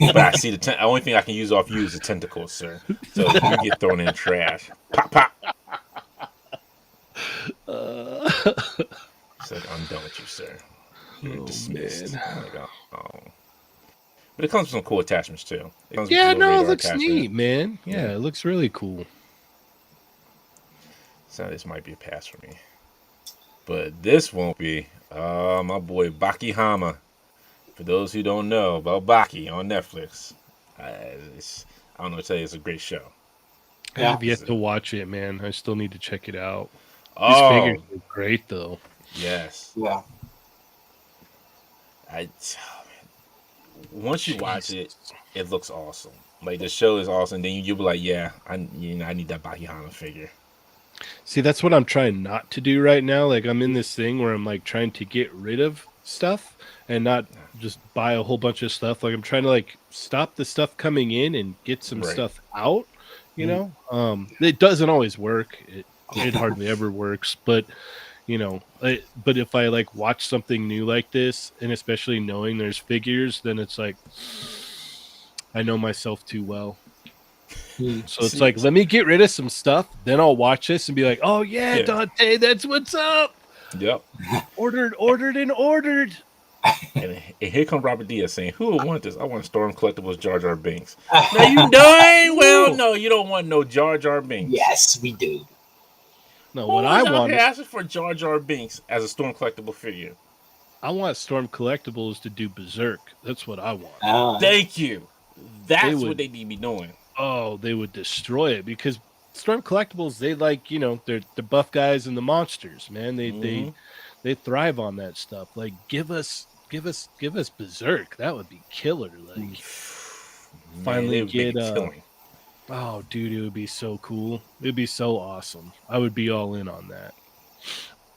but I see the only thing I can use off you is the tentacles, sir. So you get thrown in the trash. Pop, pop. It's like, I'm done with you, sir. You're dismissed. Like, oh. But it comes with some cool attachments too. It looks neat, man. Yeah, it looks really cool. So this might be a pass for me. But this won't be. My boy Baki Hama. For those who don't know about Baki on Netflix, I don't know what to tell you. It's a great show. I have yet to watch it, man. I still need to check it out. These figures are great, though. Yes. Yeah. Once you watch it, it looks awesome. Like, the show is awesome. Then you'll be like, yeah, I need that Baki Hama figure. See, that's what I'm trying not to do right now. Like, I'm in this thing where I'm like trying to get rid of stuff and not just buy a whole bunch of stuff. Like, I'm trying to like stop the stuff coming in and get some stuff out, you know? It doesn't always work. It hardly ever works, but you know, but if I like watch something new like this, and especially knowing there's figures, then it's like, I know myself too well. So it's like, let me get rid of some stuff, then I'll watch this and be like, oh yeah, Dante, that's what's up. Yep. Ordered. And here comes Robert Diaz saying, who would want this? I want Storm Collectibles Jar Jar Binks. Now you dang well no, you don't want no Jar Jar Binks. Yes, we do. No, what I want is asking for Jar Jar Binks as a Storm Collectible figure. I want Storm Collectibles to do Berserk. That's what I want. Thank you. That's what they need to be doing. Oh, they would destroy it because Storm Collectibles, they like, you know, they're the buff guys and the monsters, man. They thrive on that stuff. Like, give us Berserk. That would be killer. Like, finally get oh, dude, it would be so cool. It'd be so awesome. I would be all in on that.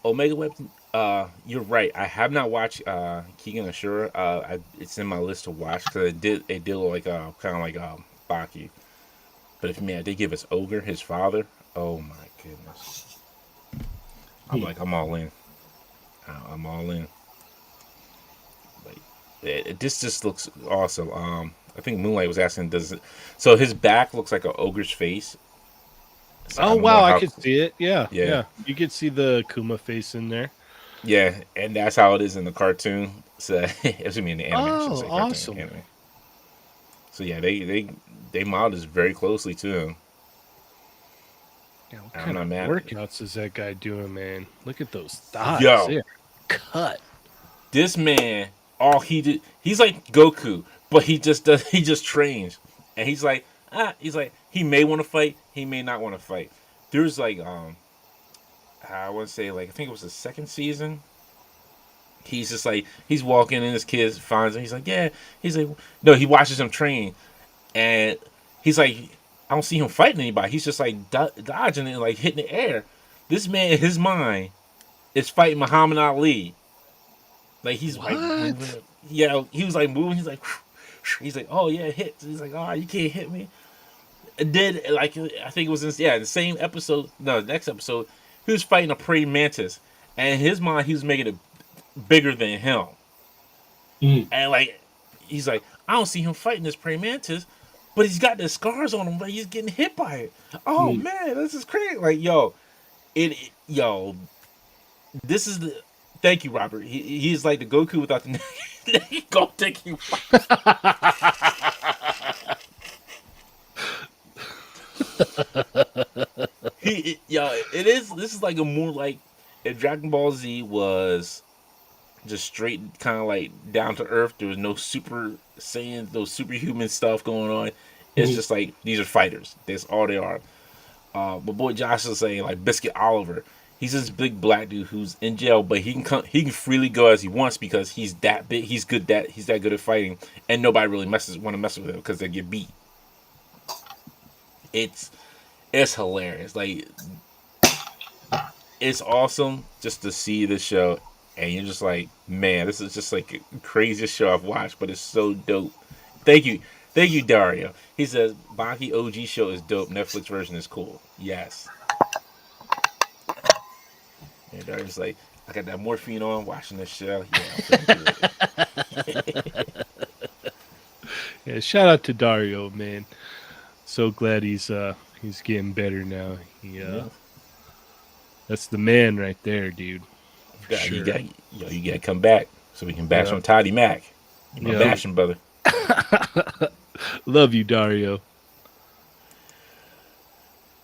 Omega Weapon. You're right. I have not watched Keegan Ashura. It's in my list to watch because it did look like kind of like Baki. But if man, they give us Ogre, his father. Oh my goodness. I'm all in. I'm all in. Like this just looks awesome. I think Moonlight was asking, does it? So his back looks like an ogre's face. So Oh wow, I could see it. Yeah. You could see the Kuma face in there. Yeah, and that's how it is in the cartoon. So it's gonna be in the anime. I should say cartoon awesome. anime. So yeah, they modeled this very closely to him. Yeah, what kind of workouts is that guy doing, man? Look at those thighs. Yo, they're cut. This man, all he did, he's like Goku, but he just trains, and he's like he may want to fight, he may not want to fight. There's like I want to say like I think it was the second season. He's just like he's walking and his kid finds him. He's like he's like no, he watches him train, and he's like I don't see him fighting anybody. He's just like dodging and like hitting the air. This man in his mind is fighting Muhammad Ali. Like he's what? like moving. Yeah, he was like moving. He's like, oh yeah, hit. He's like, oh, you can't hit me. And then like I think it was the same episode. No, the next episode, he was fighting a praying mantis, and in his mind he was making it bigger than him. And like he's like, I don't see him fighting this praying mantis, but he's got the scars on him, but he's getting hit by it. Oh man, this is crazy. Like this is the. Thank you, Robert. He's like the Goku without the neck. He gonna take you. It is. This is like a more like if Dragon Ball Z was just straight, kind of like down to earth. There was no super Saiyan, no superhuman stuff going on. It's just like these are fighters. That's all they are. My boy Josh is saying like Biscuit Oliver. He's this big black dude who's in jail, but he can freely go as he wants because he's that big. He's that good at fighting, and nobody really want to mess with him because they get beat. It's hilarious. Like it's awesome just to see this show, and you're just like, man, this is just like the craziest show I've watched, but it's so dope. Thank you, Dario. He says Baki OG show is dope. Netflix version is cool. Yes. And Dario's like, I got that morphine on, watching this show. Yeah, shout out to Dario, man. So glad he's getting better now. That's the man right there, dude. You gotta come back so we can bash on Toddy Mac. You know, bashing brother. Love you, Dario.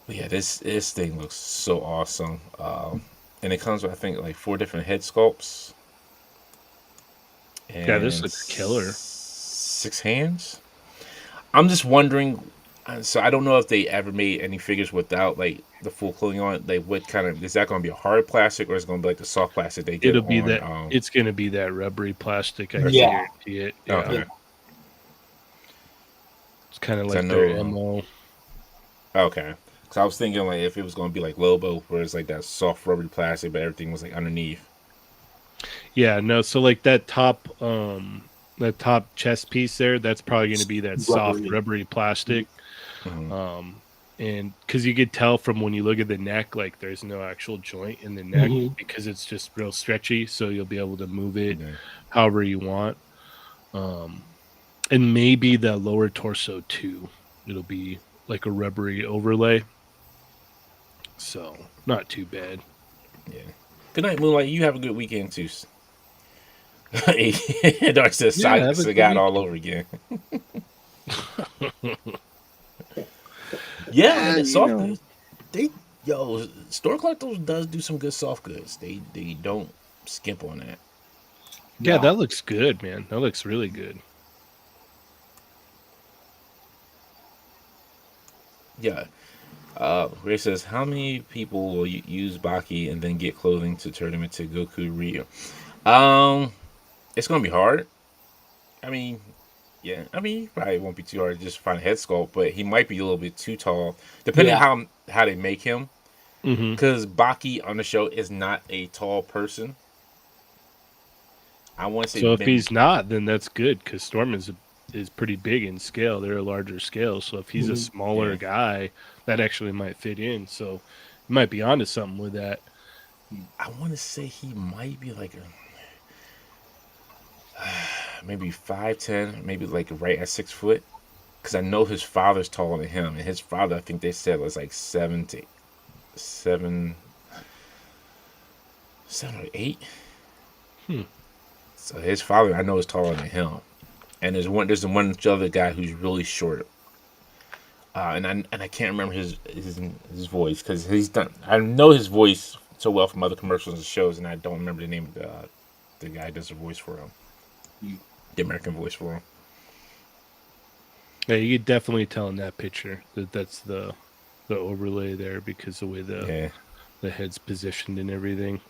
But yeah, this thing looks so awesome. And it comes with I think like 4 different head sculpts. And yeah, this looks killer. 6 hands. I'm just wondering. So I don't know if they ever made any figures without like the full clothing on. Like, what kind of is that going to be a hard plastic or is it going to be like the soft plastic they get? It'll be that. It's going to be that rubbery plastic. I guarantee it. Yeah. Okay. It's kind of like their MO. Okay. So I was thinking like if it was going to be like Lobo, where it's like that soft rubbery plastic, but everything was like underneath. Yeah. No. So like that top chest piece there, that's probably going to be that soft rubbery plastic. And because you could tell from when you look at the neck, like there's no actual joint in the neck because it's just real stretchy, so you'll be able to move it however you want. And maybe the lower torso too, it'll be like a rubbery overlay, so not too bad. Yeah. Good night, Moonlight. You have a good weekend too. Dark says got all over again. Yeah, soft goods. Store Collectibles does do some good soft goods. They don't skimp on that. Yeah, that looks good, man. That looks really good. Yeah. Ray says, how many people will use Baki and then get clothing to turn them into Goku Ryu? It's gonna be hard. I mean, probably won't be too hard to just find a head sculpt, but he might be a little bit too tall, depending on how they make him. because Baki on the show is not a tall person. I want to say. So if he's not, then that's good because Storm is pretty big in scale. They're a larger scale. So if he's a smaller guy, that actually might fit in. So you might be onto something with that. I want to say he might be like maybe 5'10", maybe like right at 6 foot. Because I know his father's taller than him, and his father, I think they said, was like 7 or 8. So his father, I know, is taller than him. And there's one other guy who's really short. And I can't remember his voice because he's done. I know his voice so well from other commercials and shows, and I don't remember the name of the guy who does the voice for him, the American voice for him. Yeah, you could definitely tell in that picture that's the overlay there because the way the head's positioned and everything,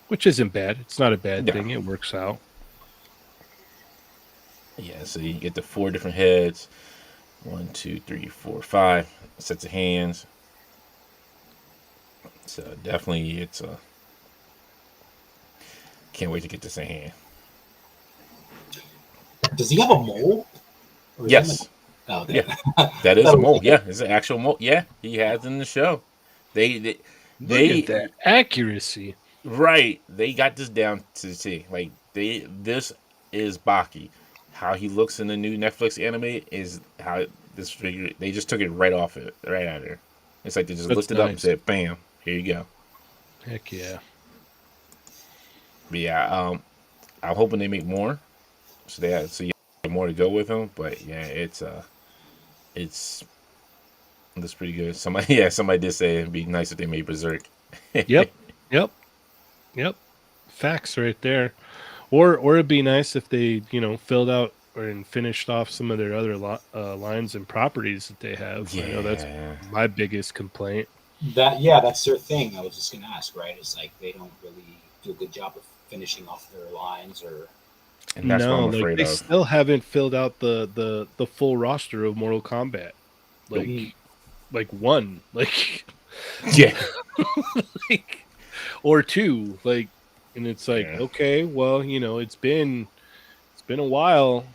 which isn't bad. It's not a bad thing. It works out. Yeah, so you get the 4 different heads. 1, 2, 3, 4, 5 sets of hands. So definitely, it's a. Can't wait to get this in hand. Does he have a mole? Yes. Yeah, that is a mole. Yeah, it's an actual mole. Yeah, he has in the show. They Look at that accuracy. Right, they got this down to the T. Like this is Baki. How he looks in the new Netflix anime is how this figure. They just took it right off it, right out of there. It's like they just looked it up and said, "Bam, here you go." Heck yeah. But yeah, I'm hoping they make more. So you have more to go with them. But yeah, it's pretty good. Somebody did say it'd be nice if they made Berserk. Yep. Facts right there. Or it'd be nice if they, filled out and finished off some of their other lines and properties that they have. Yeah. I know that's my biggest complaint. That's their thing. I was just gonna ask, right? It's like they don't really do a good job of finishing off their lines, or and that's what I'm afraid they of. still haven't filled out the full roster of Mortal Kombat. Like one, yeah, or 2, and it's okay, well, it's been a while.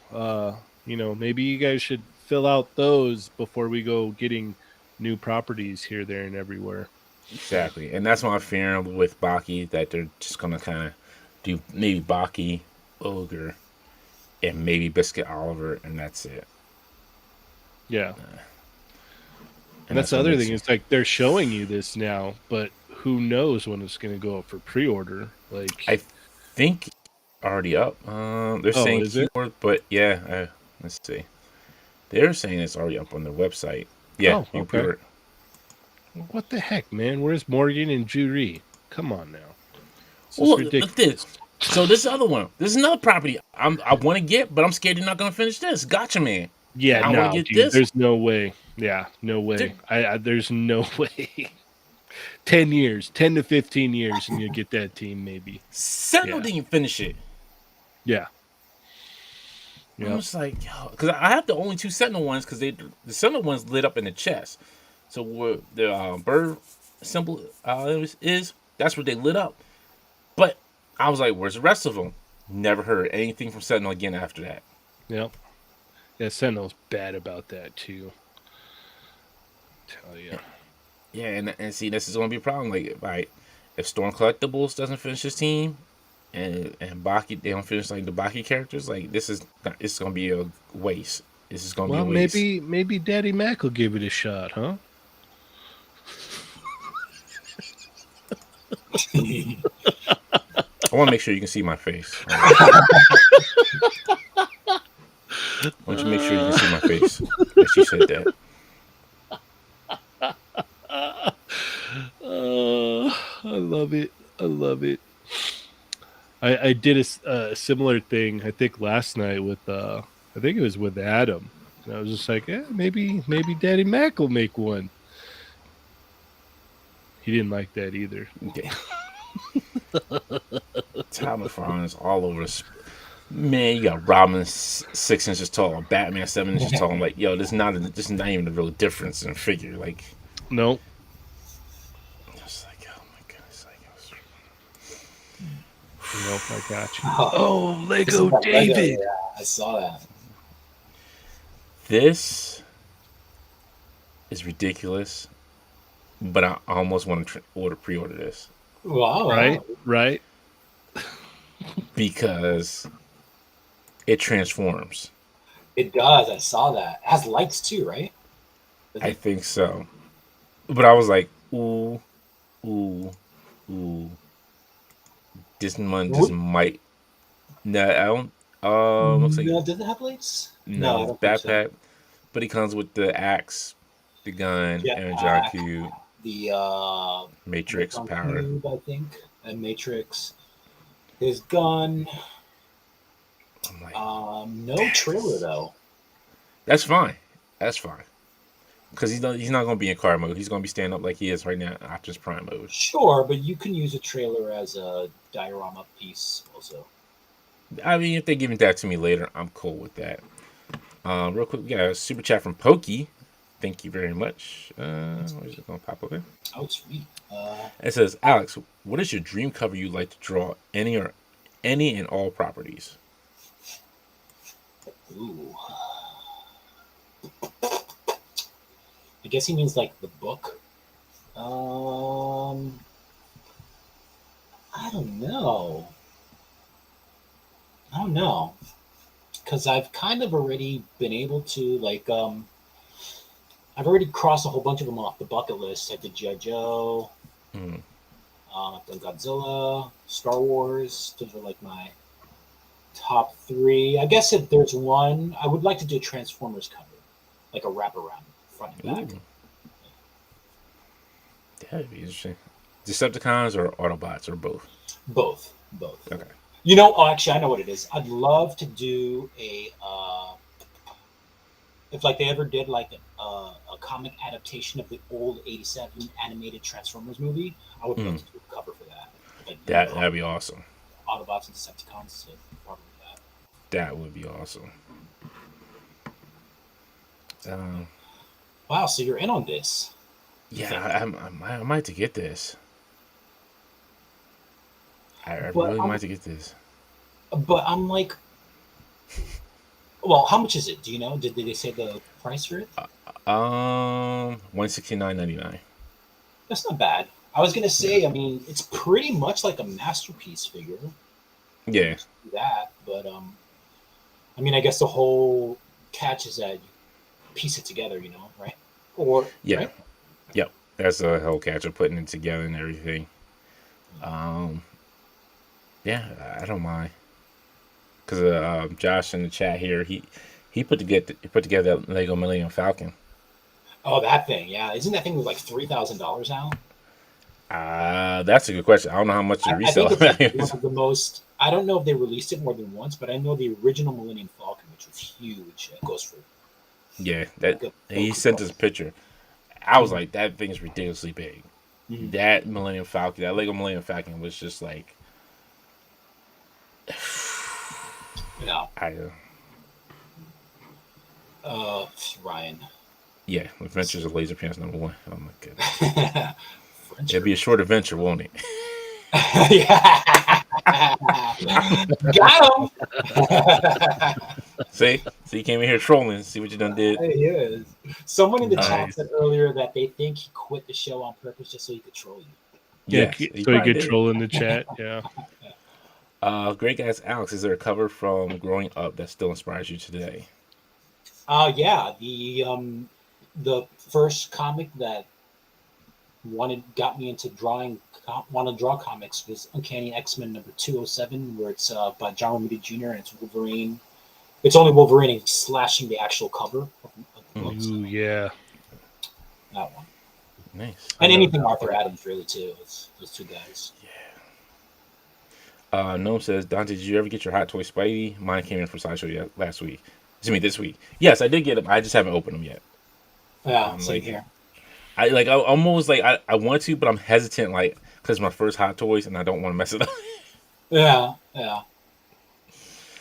Maybe you guys should fill out those before we go getting new properties here, there, and everywhere. Exactly, and that's what I'm fearing with Baki, that they're just gonna kind of do maybe Baki, Ogre, and maybe Biscuit Oliver, and that's it. Yeah. And that's the other thing. It's like they're showing you this now, but who knows when it's going to go up for pre-order? I think already up. They're saying keyword, but yeah. Let's see. They're saying it's already up on their website. Yeah. Oh, okay. What the heck, man? Where's Morgan and Juri? Come on now. Well, look at this. So this other one. This is another property I want to get, but I'm scared they're not going to finish this. Gotcha, man. Yeah, I want to get this. There's no way. Yeah, no way. There's no way. 10 to 15 years, and you'll get that team maybe. Sentinel didn't finish it. Yeah. I'm just like, because I have the only 2 Sentinel ones, because the Sentinel ones lit up in the chest. So where the bird symbol is, that's where they lit up. But I was like, where's the rest of them? Never heard anything from Sentinel again after that. Yep. Yeah, Sentinel's bad about that too. Tell you. Yeah, and see, this is going to be a problem. Like, if Storm Collectibles doesn't finish his team, and Baki, they don't finish the Baki characters, it's going to be a waste. This is going to be a waste. Maybe Daddy Mac will give it a shot, huh? I want to make sure you can see my face. I want you to make sure you can see my face. That she said that. I love it. I did a similar thing, I think, last night with I think it was with Adam. And I was just like, maybe Daddy Mac will make one. He didn't like that either. Okay. Tom McFarlane is all over us. Man, you got Robin 6 inches tall, Batman 7 inches tall. I'm like, yo, this is not even a real difference in figure. No. Nope, I got you. Oh, Oh, this is Lego that Lego, David. yeah, I saw that. This is ridiculous, but I almost want to pre-order this Wow, Right, wow. right. because it transforms. It does. I saw that. It has lights too, right? Does I it? think so, but I was like, ooh, ooh, ooh. This one just Would, might. No, I don't. Looks like no, does it have lights? No, no. I It's don't think so. backpack, but it comes with the axe, the gun, and John Jetpack, Q, the Matrix Electron power. Cube, I think, and Matrix. His gun. I'm like, No trailer though. that's fine. That's fine. Because he's not going to be in car mode. He's going to be standing up like he is right now, Optimus Prime mode. Sure, but you can use a trailer as a diorama piece also. I mean, if they give that to me later, I'm cool with that. Real quick, we got a super chat from Pokey. Thank you very much. Where's it going to pop up in? Oh, sweet. It says, Alex, what is your dream cover you'd like to draw? Any and all properties? Ooh. I guess he means like the book. I don't know. Because I've kind of already been able to I've already crossed a whole bunch of them off the bucket list. I did G.I. Joe, Mm. I've done Godzilla, Star Wars. Those are like my top three. I guess if there's one, I would like to do a Transformers cover, like a wraparound, front and back. Ooh. That'd be interesting. Decepticons or Autobots or both? Both. Okay. Actually, I know what it is. I'd love to do a if like they ever did like a comic adaptation of the old '87 animated Transformers movie. I would love to do a cover for that. Like, That'd be awesome. Autobots and Decepticons, so probably that. That would be awesome. Wow, so you're in on this? Yeah, I might have to get this. I But really I'm, might have to get this. but I'm like, well, how much is it? Do you know? Did they say the price for it? $169.99. That's not bad. I was gonna say, I mean, it's pretty much like a masterpiece figure. Yeah. That, but I mean, I guess the whole catch is that you piece it together, right? Or Yeah. right? Yep. That's a whole catch of putting it together and everything. Yeah, I don't mind. Because Josh in the chat here, he put together that Lego Millennium Falcon. Oh, that thing, yeah. Isn't that thing like $3,000 now? That's a good question. I don't know how much the I think resale it's like value one is. of the most. I don't know if they released it more than once, but I know the original Millennium Falcon, which was huge, it goes for. Yeah, that he sent us a picture. I was like, that thing is ridiculously big. Mhm. That Millennium Falcon, that Lego Millennium Falcon was just like, Yeah. Ryan. Yeah, Adventures of Laser Pants #1. Oh my goodness. French. It'll be a short adventure, won't it? Yeah. Got him. See, you came in here trolling. See what you done did. He is. Someone in the chat Nice. said earlier that they think he quit the show on purpose just so he could troll you. Yeah, Yes, so you probably could did. troll in the chat. Yeah. Great guys, Alex. Is there a cover from growing up that still inspires you today? Yeah, the first comic that got me into want to draw comics was Uncanny X-Men number 207, where it's by John Romita Jr. and it's Wolverine. It's only Wolverine slashing the actual cover of the book. Ooh, yeah. That one. Nice. And anything Arthur Adams, really, too. It's those two guys. Gnome says, Dante, did you ever get your Hot Toy Spidey? Mine came in for Sideshow last week. This week. Yes, I did get them. I just haven't opened them yet. Yeah, same here. I almost I want to, but I'm hesitant, because it's my first Hot Toys and I don't want to mess it up. Yeah.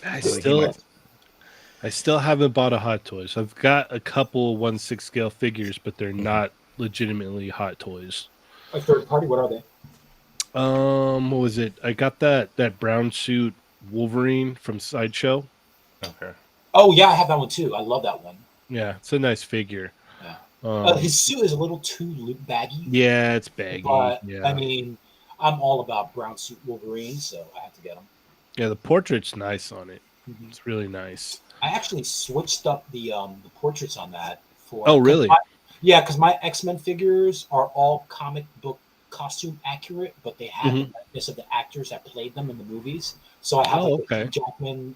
I still haven't bought a Hot Toys. I've got a couple 1/6 scale figures, but they're not legitimately Hot Toys. A third party, what are they? What was it? I got that brown suit Wolverine from Sideshow. Okay. Oh yeah, I have that one too. I love that one. Yeah, it's a nice figure. Yeah. Um, His suit is a little too baggy, yeah, it's baggy. but I Yeah, mean, I'm all about brown suit Wolverine, so I have to get him. yeah, the portrait's nice on it. Mhm. It's really nice. I actually switched up the portraits on that for. Oh, really? Yeah, because my X-Men figures are all comic book costume accurate, but they have the likeness of the actors that played them in the movies. So I have Oh, like the okay. Hugh Jackman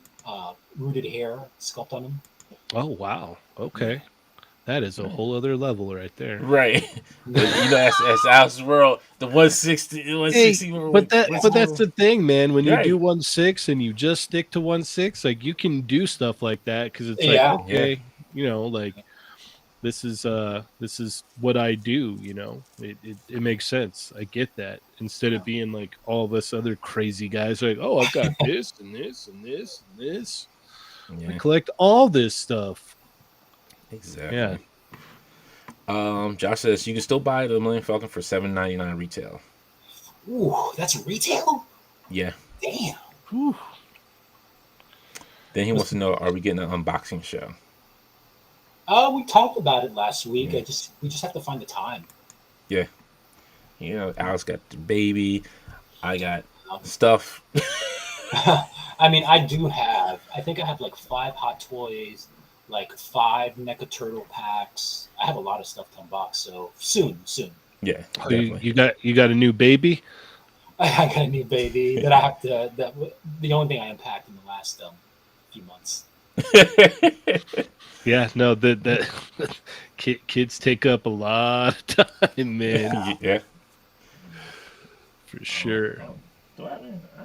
rooted hair sculpt on them. Oh, wow. Okay, that is a whole other level right there. Right. That's Alice World. The 160. Hey, 160 but that's the thing, man. When you Right. do 1/6 and you just stick to 1/6, like you can do stuff like that because it's like, Yeah. okay, like this is what I do. It makes sense. I get that. Instead of being like all of us other crazy guys, like, oh, I've got this and this and this and this. I Yeah, collect all this stuff. exactly. Yeah. Josh says you can still buy the Millennium Falcon for $7.99 retail. Ooh, that's retail? Yeah. Damn. Whew. Then he wants to know, are we getting an unboxing show? We talked about it last week. Yeah. We just have to find the time. Yeah. Alice got the baby. I got stuff. I mean, I think I have like 5 Hot Toys, like 5 NECA Turtle packs. I have a lot of stuff to unbox, so soon. Yeah. So Definitely. you got a new baby? I got a new baby that I have to. The only thing I unpacked in the last few months. Yeah, no, that kids take up a lot of time, man. Yeah. For sure. I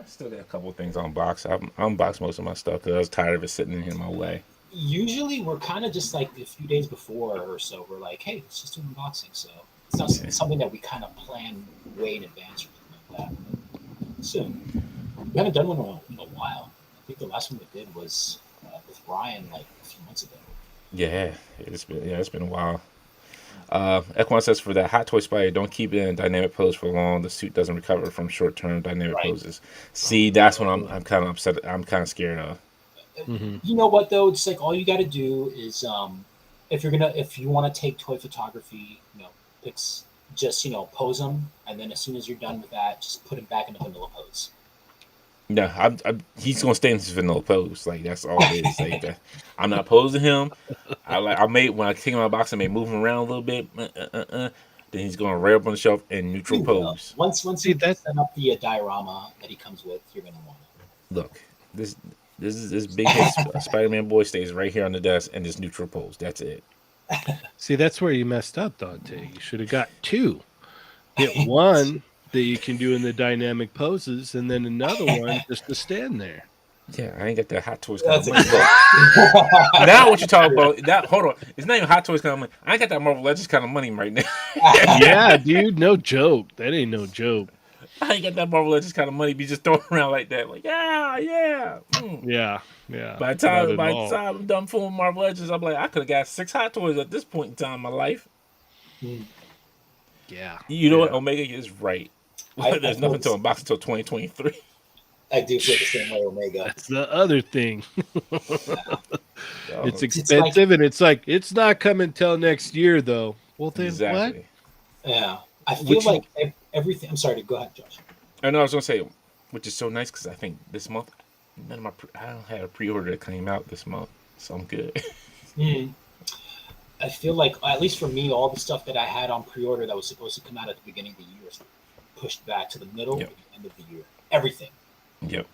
still got a couple of things on box. I unboxed most of my stuff because I was tired of it sitting in my way. Usually, we're kind of just like a few days before or so. We're like, hey, let's just do an unboxing. So it's not something that we kind of plan way in advance or anything like that. Soon. We haven't done one in a while. I think the last one we did was with Ryan like a few months ago. Yeah, it's been a while. Equine says for that Hot Toy Spider, don't keep it in dynamic pose for long. The suit doesn't recover from short-term dynamic poses. See, that's what I'm kind of upset. I'm kind of scared of. Mm-hmm. You know what though? It's like all you got to do is if you want to take toy photography, pics, just pose them, and then as soon as you're done with that, just put him back in the vanilla pose. No, he's gonna stay in his vanilla pose. Like that's all it is. Like that. I'm not posing him. I made when I take him out of the box, I may move him around a little bit. Then he's gonna right up on the shelf and neutral pose. Once you set up the diorama that he comes with, you're gonna want it. Look, this big Spider-Man boy stays right here on the desk and this neutral pose. That's it. See, that's where you messed up, Dante. You should have got 2. Get one that you can do in the dynamic poses, and then another one just to stand there. Yeah, I ain't got that Hot Toys kind of money. Now what you talking about? That hold on, it's not even Hot Toys kind of money. I ain't got that Marvel Legends kind of money right now. Yeah, dude, no joke. That ain't no joke. I ain't got that Marvel Legends kind of money. Be just throwing around like that. Like yeah. Yeah. By the time I'm done fooling Marvel Legends, I'm like, I could have got 6 Hot Toys at this point in time in my life. Yeah. You know what? Omega is right. There's nothing to unbox until 2023. I do feel the same way, Omega. That's the other thing. It's expensive, and it's like it's not coming till next year, though. Well, then exactly. What? Yeah, I feel like everything. I'm sorry. Go ahead, Josh. I know I was gonna say, which is so nice because I think this month, I don't have a pre-order that came out this month, so I'm good. I feel like, at least for me, all the stuff that I had on pre-order that was supposed to come out at the beginning of the year is pushed back to the middle or the end of the year. Everything. Yep.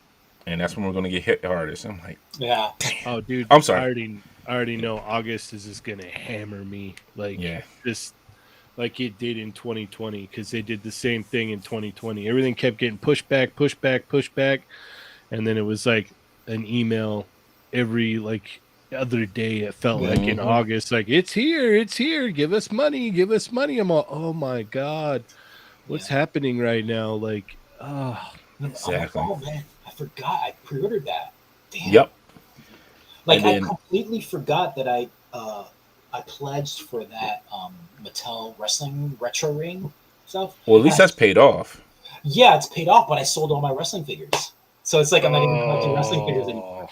And that's when we're going to get hit the hardest. I'm like, yeah. Oh, dude. I'm sorry. I already know August is just going to hammer me. Just like it did in 2020, because they did the same thing in 2020. Everything kept getting pushed back. And then it was like an email every other day. It felt like in August, like it's here, give us money. I'm all, oh my god, what's happening right now? Like, exactly. Oh man, I forgot I pre-ordered that. Damn. Yep. Like I completely forgot that I pledged for that Mattel wrestling retro ring stuff. Well, at least that's paid off. Yeah, it's paid off, but I sold all my wrestling figures. So it's like I'm not even collecting wrestling figures anymore.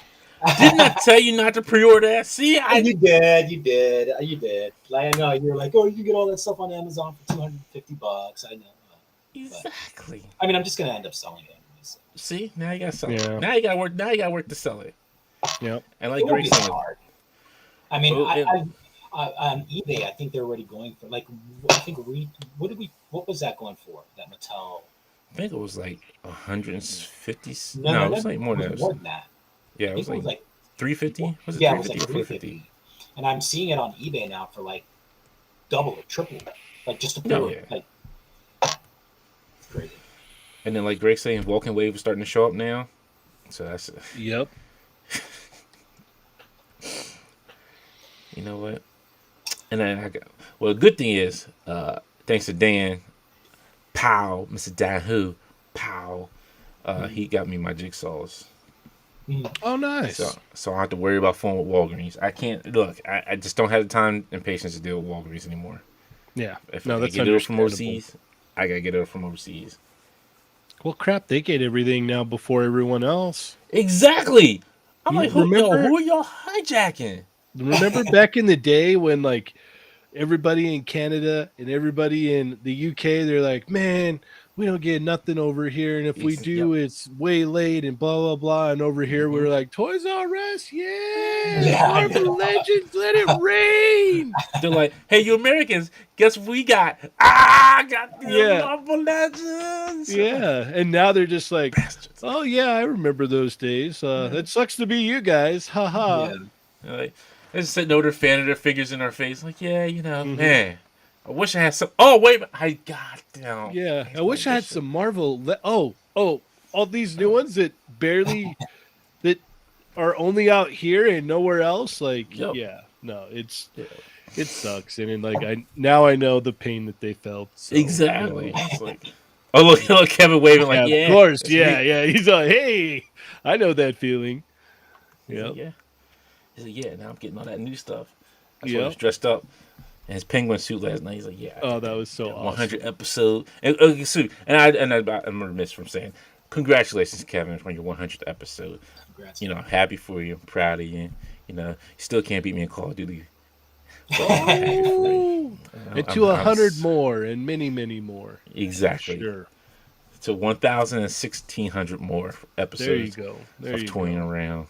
Didn't I tell you not to pre-order that? See, You did. Like, I know you're like, oh, you can get all that stuff on Amazon for $250. I know. Exactly. But, I mean, I'm just gonna end up selling it. So. See, now you got to sell it. Yeah. Now you got to work. Now you got to work to sell it. Yep. And like Greg said, hard. I mean, on eBay, I think they're already going for like. I think what was that going for? That Mattel. I think it was like 150. No, it was like more than that. Yeah, it was like 350. Was it 350 it was like or 450? And I'm seeing it on eBay now for like double or triple, like just to pull it. Like, it's crazy. And then, like Greg saying, Vulcan Wave is starting to show up now. So that's Yep. You know what? And then the good thing is, thanks to Dan, Mr. Dan Who, he got me my jigsaws. Oh, nice. So I don't have to worry about phone with Walgreens. I can't look. I just don't have the time and patience to deal with Walgreens anymore. Yeah. If I get it from overseas, I gotta get it from overseas. Well, crap, they get everything now before everyone else. Exactly. I'm like, who are y'all hijacking? Remember back in the day when like everybody in Canada and everybody in the UK, they're like, man, we don't get nothing over here, and if we do, it's way late and blah blah blah. And over here, we're like, Toys R Us, Marvel Legends, let it rain. They're like, hey, you Americans, guess what we got? Got the Marvel Legends. Yeah, and now they're just like, oh yeah, I remember those days. It sucks to be you guys, haha. Yeah. Like, they're just sitting over there fanning their figures in our face, like, man. I wish I had some. Oh wait, goddamn. Yeah, I wish I had some Marvel. All these new ones that barely that are only out here and nowhere else. Like, it sucks. And then, like, I know the pain that they felt. So, exactly. It's like, look, Kevin waving like, of course, yeah. He's like, hey, I know that feeling. Yeah. He's like, now I'm getting all that new stuff. That's why he was dressed up. And his penguin suit last night. He's like, that was so awesome. 100 episode suit. And I'm remiss from saying, congratulations, Kevin, on your 100th episode. Congrats. I'm happy for you. I'm proud of you. You still can't beat me in Call of Duty. And to 100 more, and many, many more. Exactly. Sure. To 1,000 and 1,600 more episodes. There you go. Of toying around.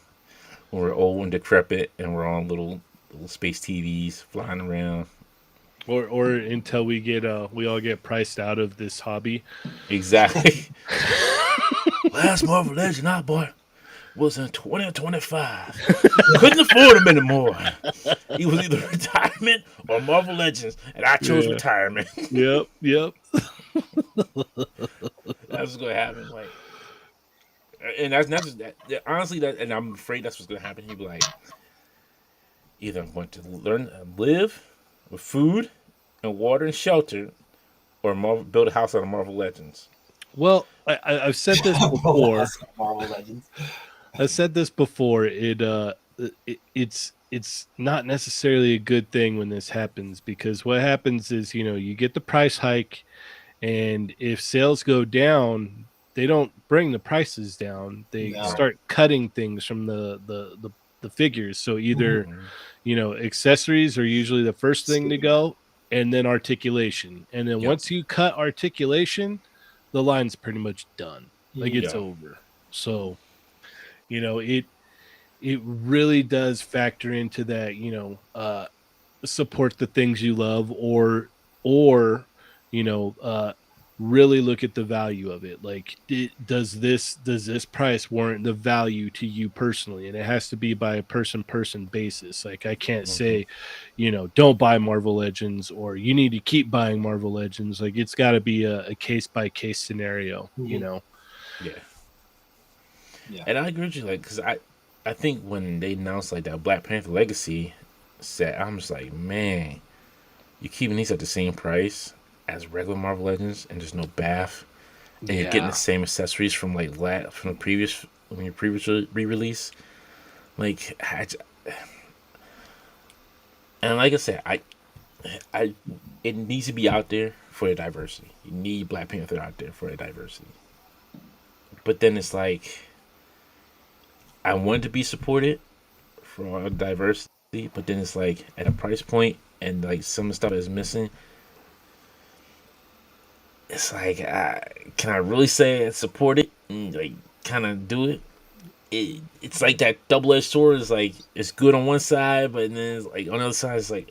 When we're old and decrepit, and we're on little space TVs flying around. Or until we all get priced out of this hobby. Exactly. Last Marvel Legend boy was in 2025. Couldn't afford him anymore. He was either retirement or Marvel Legends, and I chose retirement. Yep. That's what's gonna happen. Like, and that's not just that. Honestly, and I'm afraid that's what's gonna happen. He'd be like, either I'm going to live with food and water and shelter, or build a house out of Marvel Legends. Well, I've said this before. Marvel Legends. I've said this before. It's not necessarily a good thing when this happens, because what happens is, you get the price hike, and if sales go down, they don't bring the prices down. They start cutting things from the figures. So either accessories are usually the first thing to go, and then articulation. And then once you cut articulation, the line's pretty much done. Like, it's over. So, it really does factor into that, support the things you love, or really look at the value of it. Like, does this price warrant the value to you personally? And it has to be by a person basis. Like, I can't say, don't buy Marvel Legends, or you need to keep buying Marvel Legends. Like, it's got to be a case by case scenario. Yeah. And I agree with you, like, because I think when they announced like that Black Panther Legacy set, I'm just like, man, you keeping these at the same price as regular Marvel Legends, and there's no bath, and you're getting the same accessories from from the previous re-release. Like, and like I said, I it needs to be out there for the diversity. You need Black Panther out there for the diversity. But then it's like I want to be supported for our diversity, but then it's like at a price point and like some stuff is missing. It's like, can I really say I support it and like kind of do it? It's like that double-edged sword. Is like it's good on one side, but then it's like on the other side, it's like,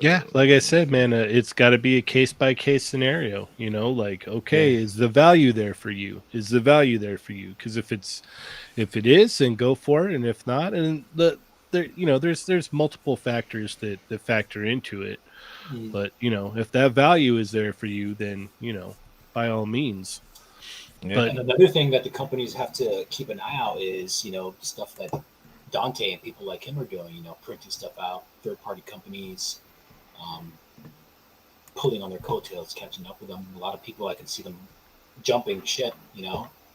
yeah, like I said, man, it's got to be a case-by-case scenario. You know, like, okay, is the value there for you? Is the value there for you? Because if it is, then go for it, and if not, and there's multiple factors that factor into it. But if that value is there for you, then by all means. Yeah. But and another thing that the companies have to keep an eye out is stuff that Dante and people like him are doing. Printing stuff out. Third-party companies pulling on their coattails, catching up with them. A lot of people, I can see them jumping ship.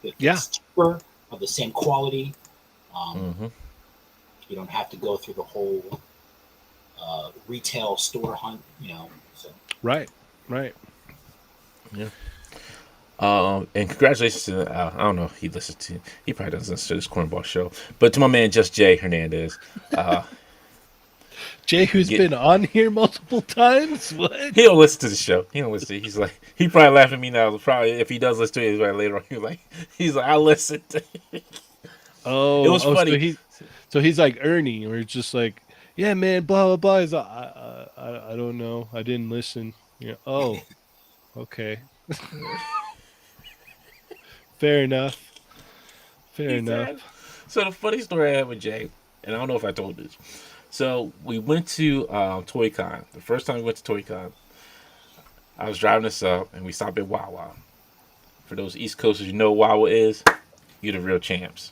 It's cheaper, of the same quality. You don't have to go through the whole retail store hunt. So. Right. Yeah. And congratulations to I don't know if he probably doesn't listen to this cornball show, but to my man Just Jay Hernandez, Jay, who's been on here multiple times. What? He don't listen to the show. He don't listen. He's like, he probably laughing at me now. Probably if he does listen to it, he's like later on. He's like, I listened. Oh, it was funny. So he's like Ernie, or it's just like, yeah, man, blah blah blah. He's like, I don't know, I didn't listen. Yeah. Oh, okay. Fair enough. So the funny story I have with Jay, and I don't know if I told this. So we went to Toy Con. The first time we went to Toy Con, I was driving us up, and we stopped at Wawa. For those East Coasters, you know what Wawa is? You're the real champs.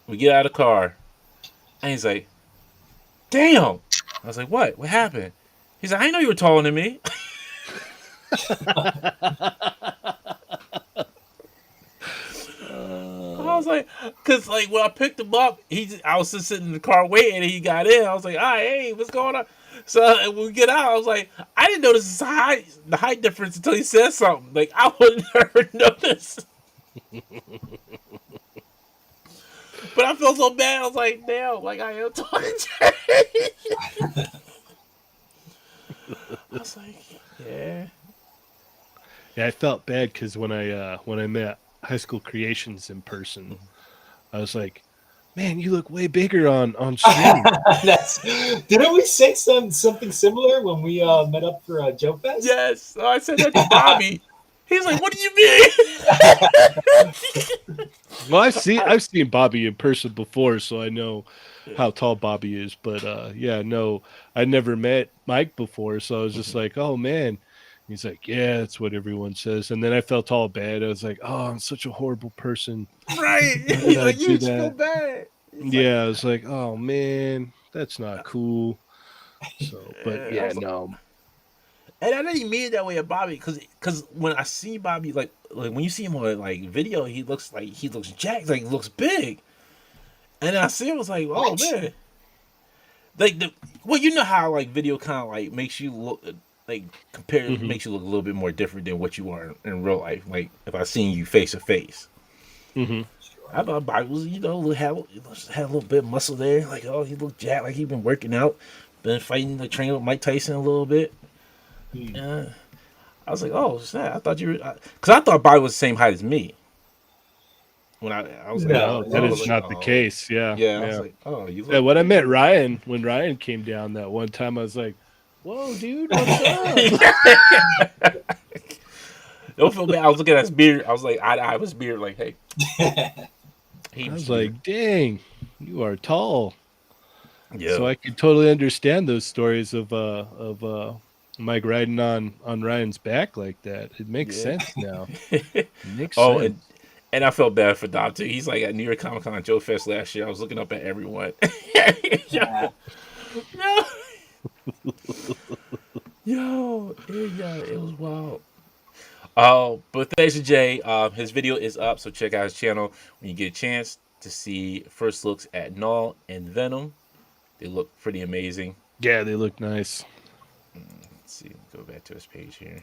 We get out of the car, and he's like, damn. I was like, what? What happened? He's like, I didn't know you were taller than me. I was like, because like when I picked him up, I was just sitting in the car waiting, and he got in. I was like, all right, hey, what's going on? So when we get out, I was like, I didn't notice the height difference until he said something. Like, I would never notice. But I felt so bad. I was like, damn, like I am talking to Jay. I was like, yeah. Yeah, I felt bad because when I met High School Creations in person, I was like, man, you look way bigger on stream. Didn't we say something similar when we met up for Joe Fest? Yes. So I said that to Bobby. He's like, what do you mean? Well, I've seen Bobby in person before, so I know how tall Bobby is. But I never met Mike before, so I was just like, oh man. He's like, yeah, that's what everyone says. And then I felt all bad. I was like, oh, I'm such a horrible person. Right. He's like, you feel bad. I was like, oh man, that's not cool. So, but yeah, no. And I didn't mean it that way at Bobby, because when I see Bobby, like when you see him on like video, he looks jacked, like he looks big. And I see him, I was like, oh man, like you know how like video kind of like makes you look like makes you look a little bit more different than what you are in real life. Like if I seen you face to face. I thought Bobby was had a little bit of muscle there, like he looked jacked, like he been working out, been fighting, like training with Mike Tyson a little bit. I was like, oh snap! I thought you were, because I thought Bobby was the same height as me. When I was like, no, that is not the case. Yeah. I was like, oh, you look when I met Ryan, when Ryan came down that one time, I was like, whoa, dude, what's up? Don't feel bad. I was looking at his beard. I was like, I was beard, like, hey. I was like, dang, you are tall. Yeah. So I could totally understand those stories of Mike riding on Ryan's back like that. It makes sense now. It makes sense. And I felt bad for Dom too. He's like at New York Comic Con Joe Fest last year. I was looking up at everyone. Yo, it was wild. But thanks to Jay. His video is up, so check out his channel when you get a chance to see first looks at Null and Venom. They look pretty amazing. Yeah, they look nice. Let's see. Go back to his page here.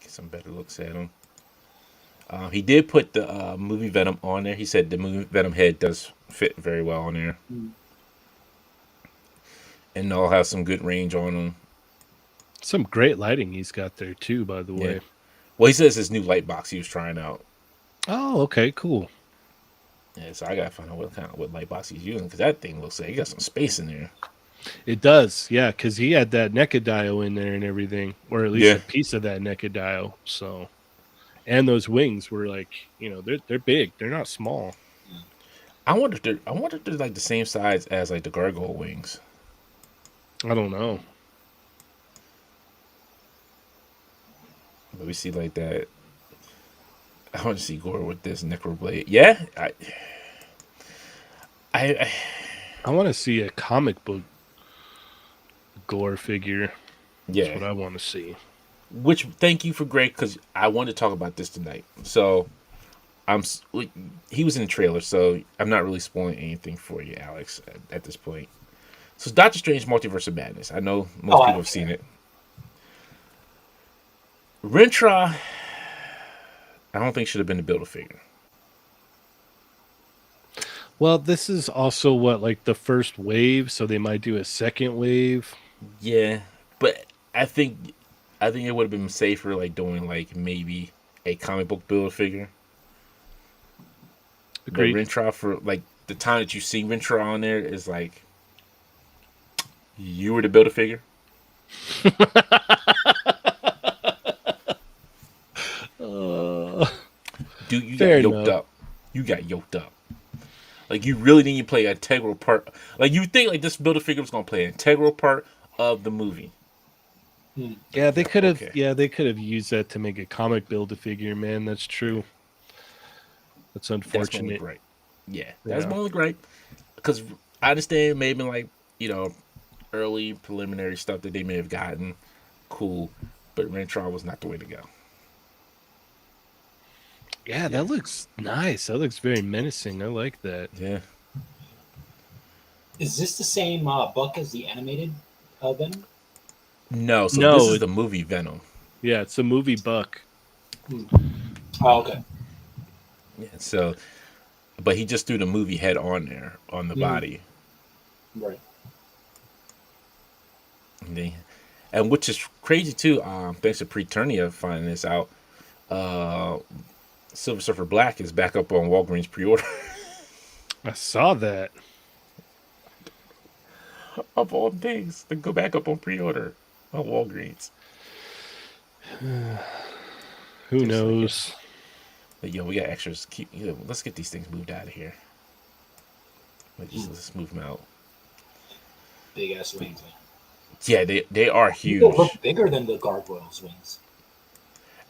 Get some better looks at him. He did put the movie Venom on there. He said the movie Venom head does fit very well on there. And they'll have some good range on them. Some great lighting he's got there too, by the way. Yeah. Well, he says his new light box he was trying out. Oh, okay, cool. Yeah, so I gotta find out what light box he's using because that thing looks like he got some space in there. It does, yeah, because he had that NECA dial in there and everything, or at least a piece of that NECA dial. So, and those wings were like, they're big. They're not small. I wonder if they're like the same size as like the gargoyle wings. I don't know. But we see like that. I want to see Gore with this necroblade. Yeah, I want to see a comic book Gore figure. Yeah, that's what I want to see. Which thank you for Greg because I wanted to talk about this tonight. So he was in the trailer, so I'm not really spoiling anything for you, Alex, at this point. So it's Doctor Strange Multiverse of Madness. I know most people have seen it. Rentra, I don't think should have been the Build-A-Figure. Well, this is also like the first wave, so they might do a second wave. Yeah, but I think it would have been safer like doing like maybe a comic book Build-A-Figure. Agreed. But Rentra, for like the time that you see Rentra on there is like you were the Build-A-Figure. Dude, you got yoked up. You got yoked up. Like you really need to play an integral part. Like you think like this Build-A-Figure was gonna play an integral part of the movie. Yeah, they could have. Okay. Yeah, they could have used that to make a comic Build-A-Figure. Man, that's true. That's unfortunate. That's right. Yeah, that's my only gripe. Because I understand it may have been like early preliminary stuff that they may have gotten. Cool, but Rentra was not the way to go. Yeah, that looks nice. That looks very menacing. I like that. Yeah. Is this the same book as the animated Venom? No, this is the movie Venom. Yeah, it's the movie Buck. Oh, okay. Yeah, so, but he just threw the movie head on there, on the body. Right. And which is crazy too, thanks to Preternia finding this out, Silver Surfer Black is back up on Walgreens pre-order. I saw that. Of all things, to go back up on pre-order on Walgreens. Who knows? But, we got extras. Let's get these things moved out of here. Let's move them out. Big ass wings. Yeah, they are huge. They look bigger than the gargoyles' wings.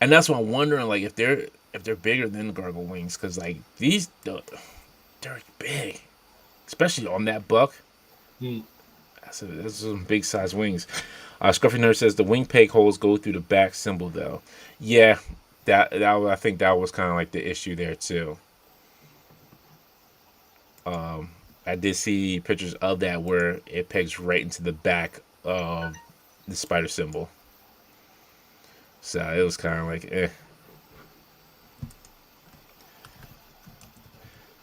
And that's why I'm wondering, like, if they're bigger than the gargoyle wings, because like these, they're big, especially on that buck. That's some big size wings. Scruffy Nerd says the wing peg holes go through the back symbol though. Yeah, that I think that was kind of like the issue there too. I did see pictures of that where it pegs right into the back of the spider symbol. So it was kind of like, eh.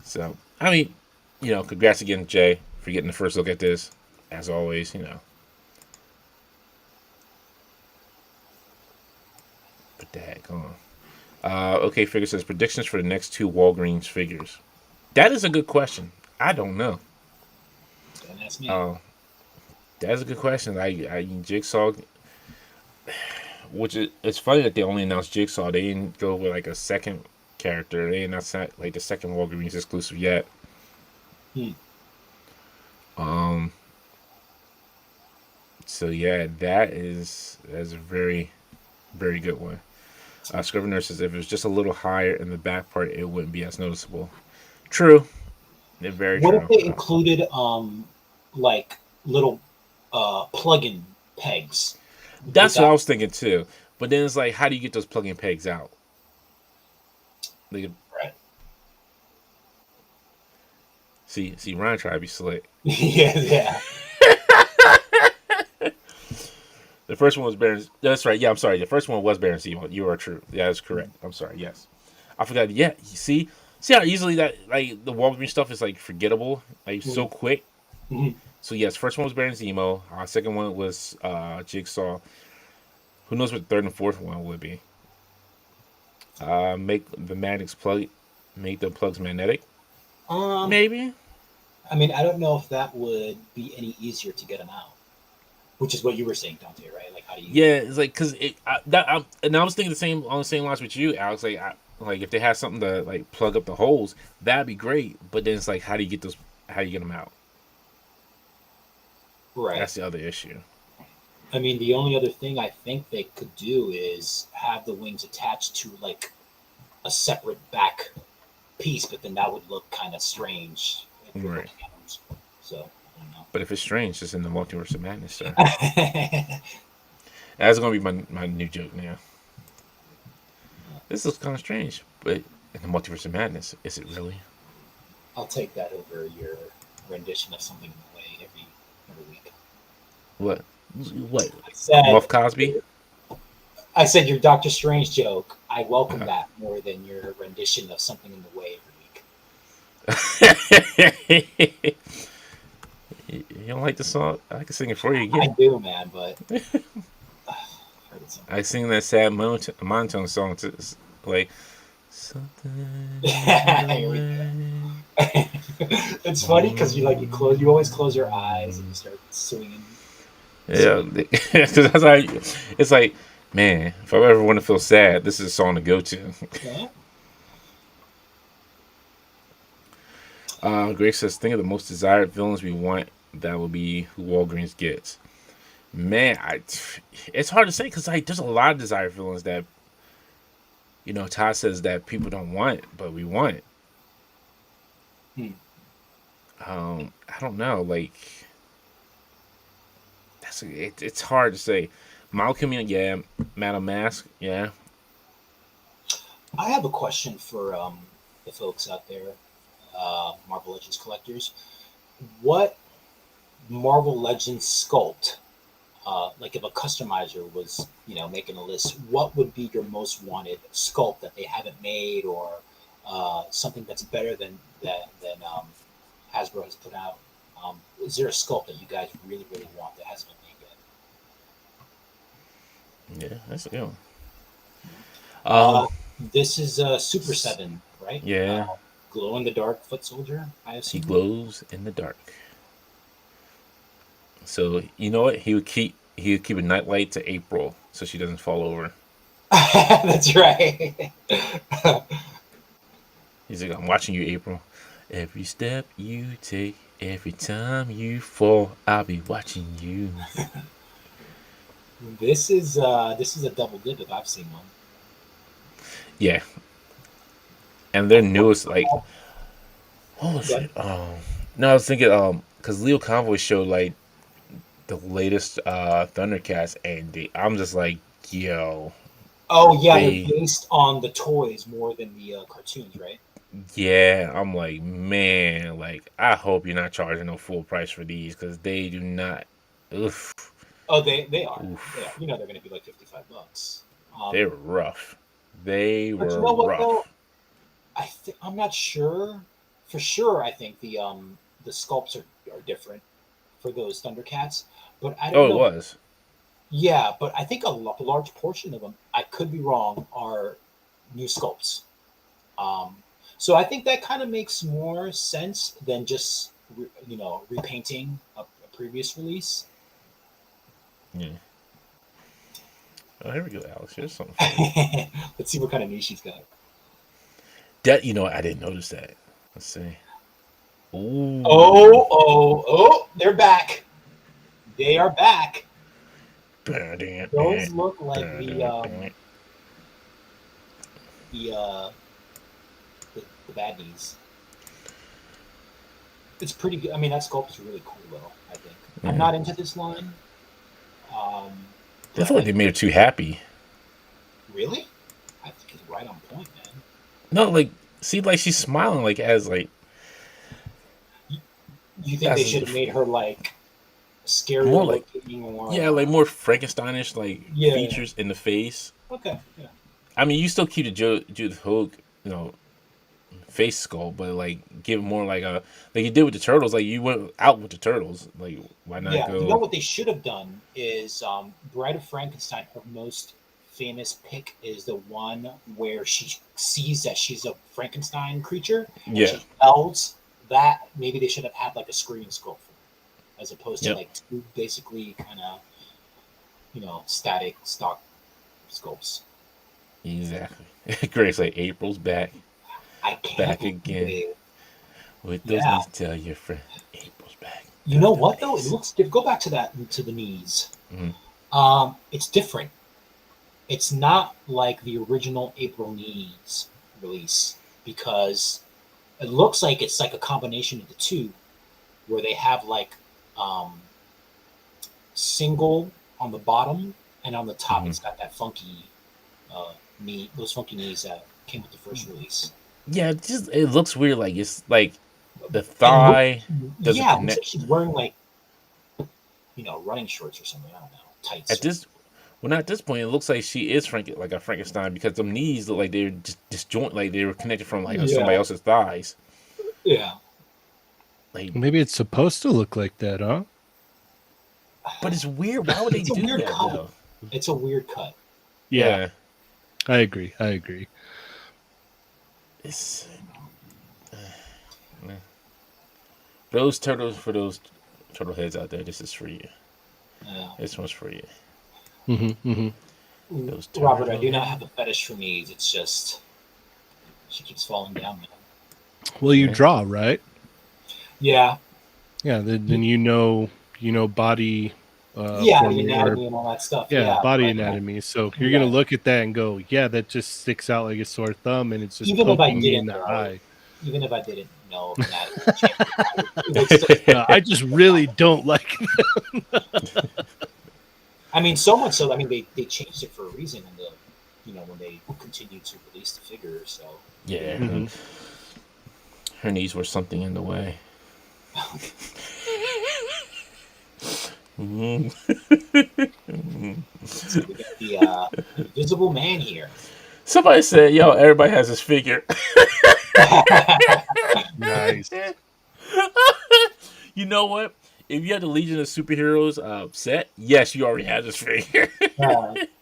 So, I mean, congrats again, Jay, for getting the first look at this. As always, Put the heck on. Okay, Figure says, predictions for the next 2 Walgreens figures. That is a good question. I don't know. That's me. That's a good question. I Jigsaw, which it's funny that they only announced Jigsaw. They didn't go with like a second character. They announced not like the second Walgreens exclusive yet. So yeah, that's a very, very good one. Scrivener says if it was just a little higher in the back part, it wouldn't be as noticeable. True. They're very what true. If they included like little plug-in pegs? That's what I was thinking too. But then it's like, how do you get those plug-in pegs out? Right. See, Ryan tried to be slick. yeah. The first one was Baron. That's right. Yeah, I'm sorry. The first one was Baron Zemo. You are true. Yeah, that's correct. I'm sorry. Yes, I forgot. Yeah, you see how easily that like the Walgreens stuff is like forgettable, like so quick. Mm-hmm. So yes, first one was Baron Zemo. Second one was Jigsaw. Who knows what the third and fourth one would be? Make the magnets plug, make the plugs magnetic. Um, Maybe. I mean, I don't know if that would be any easier to get them out, which is what you were saying, Dante, right? Like, how do you? Yeah, it's like because and I was thinking the same on the same lines with you, Alex. Like if they had something to like plug up the holes, that'd be great. But then it's like, how do you get those? How do you get them out? Right. That's the other issue. I mean, the only other thing I think they could do is have the wings attached to like a separate back piece, but then that would look kind of strange if you're Right. looking at them. So I don't know. But if it's strange, it's in the multiverse of madness, sir. That's gonna be my new joke now. This looks kind of strange, but in the multiverse of madness, is it really? I'll take that over your rendition of something in the way every week. What? What? I said, Muff Cosby? I said your Doctor Strange joke. I welcome that more than your rendition of something in the way every week. You don't like the song? I can sing it for you I again. do, man, but I sing that sad monotone song to like something. It's funny because you always close your eyes and you start swinging. Yeah, because that's how it's like, man, if I ever want to feel sad, this is a song to go to. Yeah. Greg says, think of the most desired villains we want. That will be who Walgreens gets. Man, it's hard to say because like there's a lot of desired villains that Todd says that people don't want, but we want. I don't know, like it's hard to say. Malcolm, yeah, Madam Mask, yeah. I have a question for the folks out there, Marvel Legends collectors. What Marvel Legends sculpt, like if a customizer was, making a list, what would be your most wanted sculpt that they haven't made, or something that's better than Hasbro has put out? Is there a sculpt that you guys really, really want that hasn't been made yet? Yeah, that's a good Uh, one. this is Super 7, right? Yeah. Glow in the dark foot soldier, I He assume. glows in the dark. So you know what? He would keep a nightlight to April so she doesn't fall over. That's right. He's like, I'm watching you, April. Every step you take, every time you fall, I'll be watching you. This is a double dip if I've seen one. Yeah. And their newest, like, oh shit. No, I was thinking, because Leo Convoy showed like the latest Thundercats, and I'm just like, yo. Oh yeah, they're based on the toys more than the cartoons, right? Yeah, I'm like, man, like I hope you're not charging no full price for these because they do not. Oof. Oh, they are. Oof. They are. They're going to be like $55. They were rough. They But were you know what rough. though? I'm not sure. For sure, I think the sculpts are different for those Thundercats, but I don't know. It was. Yeah, but I think a large portion of them, I could be wrong, are new sculpts. So I think that kind of makes more sense than just repainting a previous release. Yeah. Oh, here we go, Alex. Here's something. Let's see what kind of niche he's got. That I didn't notice that. Let's see. Ooh. Oh! They're back. They are back. Those look like the baddies. It's pretty good. I mean, that sculpt is really cool, though. I think I'm not into this line. I feel like they made her too happy. Really? I think it's right on point, man. No, like, see, like she's smiling, like as like. You think they should have made her like scarier More like looking, or like more Frankensteinish like yeah. features in the face. Okay, yeah. I mean, you still keep the Judith Hogue, face sculpt, but like give more like a like you did with the turtles. Like you went out with the turtles. Like why not Yeah, you know go? what they should have done is Bride of Frankenstein, her most famous pick is the one where she sees that she's a Frankenstein creature and Yeah. she yells. That maybe they should have had like a screaming scope for her, as opposed to Yep. like two basically kind of static stock scopes. Exactly. Grace like April's back. I can't Back believe again. it. With those Yeah. knees, tell your friend April's back. You know what though? It looks. Go back to the knees. Mhm. It's different. It's not like the original April Knees release because it looks like it's like a combination of the two, where they have like um, single on the bottom and on the top Mhm. it's got that funky knee, those funky knees that came with the first release. Yeah, it looks weird. Like it's like the It thigh doesn't yeah, it looks like connect. she's wearing like running shorts or something. I don't know, At tights. this, well, not at this point. It looks like she is like a Frankenstein because them knees look like they're just disjoint, like they were connected from like somebody Yeah, else's thighs. yeah. Like, Maybe it's supposed to look like that, huh? but it's weird. Why would they It's a do weird that cut. though? It's a weird cut. Yeah, I agree. I agree. It's those turtles for those turtle heads out there. This is for you. Yeah. This one's for you. Those Robert, I turtle do not heads. have a fetish for knees. It's just she keeps falling down, man. Well, you Yeah. draw, right? Yeah, Yeah. Then you know body yeah, the forming or anatomy and all that stuff. yeah, Yeah, body but anatomy. So you're gonna right. look at that and go, yeah, that just sticks out like a sore thumb, and it's just Even if I poking me in didn't the know, eye. even if I didn't know anatomy changes, it would still. I just really don't like. I mean, so much so. I mean, they changed it for a reason in the, when they continued to release the figure. So Yeah, Mhm. her knees were something in the way. Mhm. so we got the Invisible Man here. Somebody said, "Yo, everybody has this figure." Nice. You know what? If you had the Legion of Superheroes set, yes, you already had this figure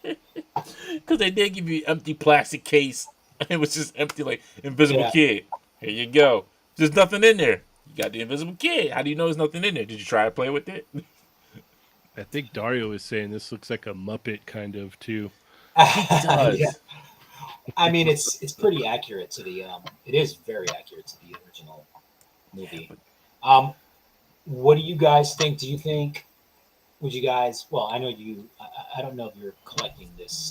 because they did give you an empty plastic case. It was just empty, like Invisible Yeah. Kid. Here you go. There's nothing in there. You got the Invisible Kid. How do you know there's nothing in there? Did you try to play with it? I think Dario was saying this looks like a Muppet kind of too. It does. Yeah. I mean, it's pretty accurate to the. It is very accurate to the original movie. What do you guys think? Do you think? Would you guys? Well, I know you. I don't know if you're collecting this,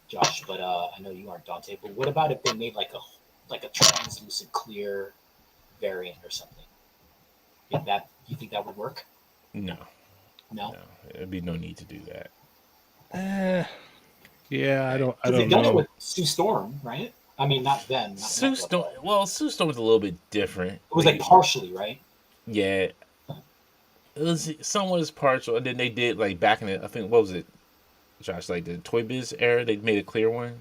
Josh, but I know you aren't, Dante. But what about if they made like a translucent clear variant or something? You think that would work? No, No. no, there'd be no need to do that. Yeah, I don't They've done it know. with Sue Storm, right? I mean, not then. Sue Storm. Well, Sue Storm was a little bit different. It was like partially, right? Yeah, it was somewhat as partial, and then they did like back in the, I think, what was it, Josh? Like the Toy Biz era, they made a clear one.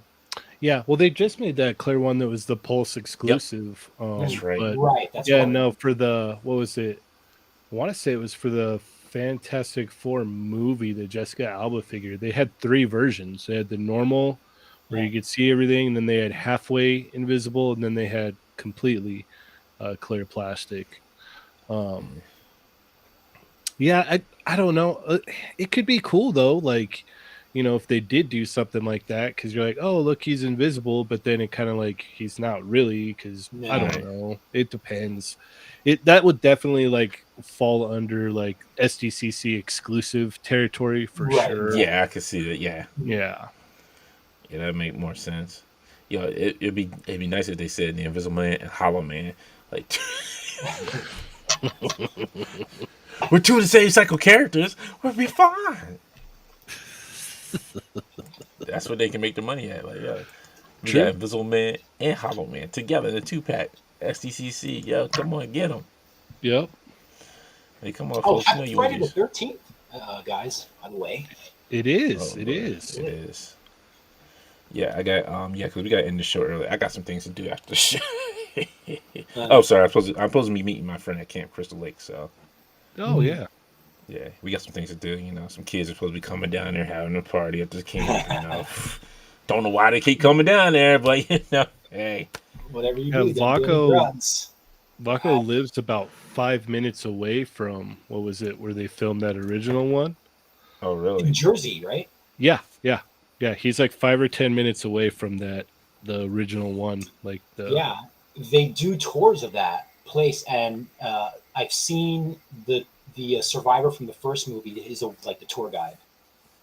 Yeah, well, they just made that clear one that was the Pulse exclusive. That's right. But Right. That's yeah, right. no, for the what was it? I want to say it was for the Fantastic Four movie, the Jessica Alba figure. They had 3 versions. They had the normal, where you could see everything, and then they had halfway invisible, and then they had completely clear plastic. Yeah, I don't know. It could be cool though, like if they did do something like that, because you're like, oh look, he's invisible, but then it kind of like he's not really, because I don't Right. know. It depends. That would definitely like fall under like SDCC exclusive territory for Right. sure. Yeah, I could see that. Yeah, Yeah. that'd make more sense. It'd be nice if they said the Invisible Man and Hollow Man, like we're 2 of the same cycle characters. We'll be fine. That's what they can make the money at. Like, yeah, we True. got Invisible Man and Hollow Man together in a 2-pack. SDCC, yo, come on, get them. Yep. They come on, Oh, folks. You know happy you want Friday the these. 13th, guys, by the way. It is. Oh It Lord, is. it is. Yeah, I got because we got to end the show early. I got some things to do after the show. Oh, sorry. I'm supposed to be meeting my friend at Camp Crystal Lake. So Oh yeah. yeah, we got some things to do. You know, some kids are supposed to be coming down there having a party at this camp. You know, don't know why they keep coming down there, but you know, hey, Whatever you Yeah, do, don't do any drugs. Vaco lives about 5 minutes away from what was it where they filmed that original one? oh In really? Jersey, right? Yeah, yeah, yeah. He's like 5 or 10 minutes away from the original one. Like the Yeah, they do tours of that place, and I've seen the survivor from the first movie is like the tour guide,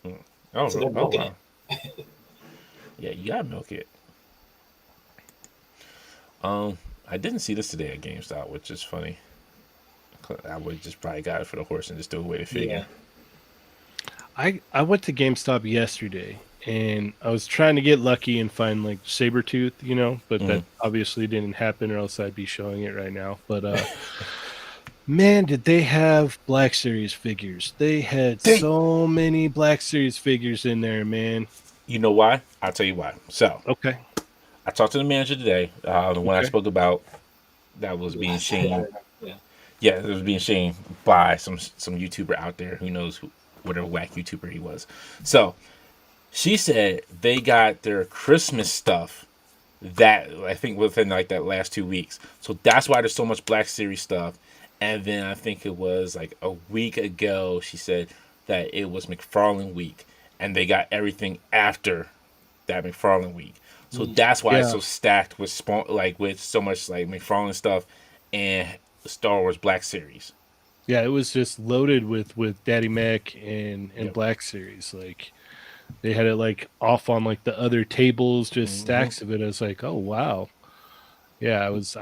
Hmm. Oh, so they're oh milking wow. it. Yeah, you gotta milk it. Um, I didn't see this today at GameStop, which is funny. I would just probably got it for the horse and just threw away the figure. Yeah, I went to GameStop yesterday and I was trying to get lucky and find like Sabretooth, but that obviously didn't happen or else I'd be showing it right now. But man, did they have Black Series figures. They had They, so many Black Series figures in there, man. you know why? I'll tell you why. So Okay. I talked to the manager today. The one I Okay. spoke about that was being last night, I shamed. remember. Yeah, Yeah, it was being shamed by some YouTuber out there who knows whatever whack YouTuber he was. So she said they got their Christmas stuff that I think within like that last 2 weeks. So that's why there's so much Black Series stuff. And then I think it was like a week ago she said that it was McFarlane week and they got everything after that McFarlane week. So that's why it's Yeah. so stacked with with so much like McFarlane stuff and Star Wars Black Series. Yeah, it was just loaded with Daddy Mac and Yep. Black Series. Like they had it like off on like the other tables, just Mm-hmm. stacks of it. I was like, oh wow. Yeah, I was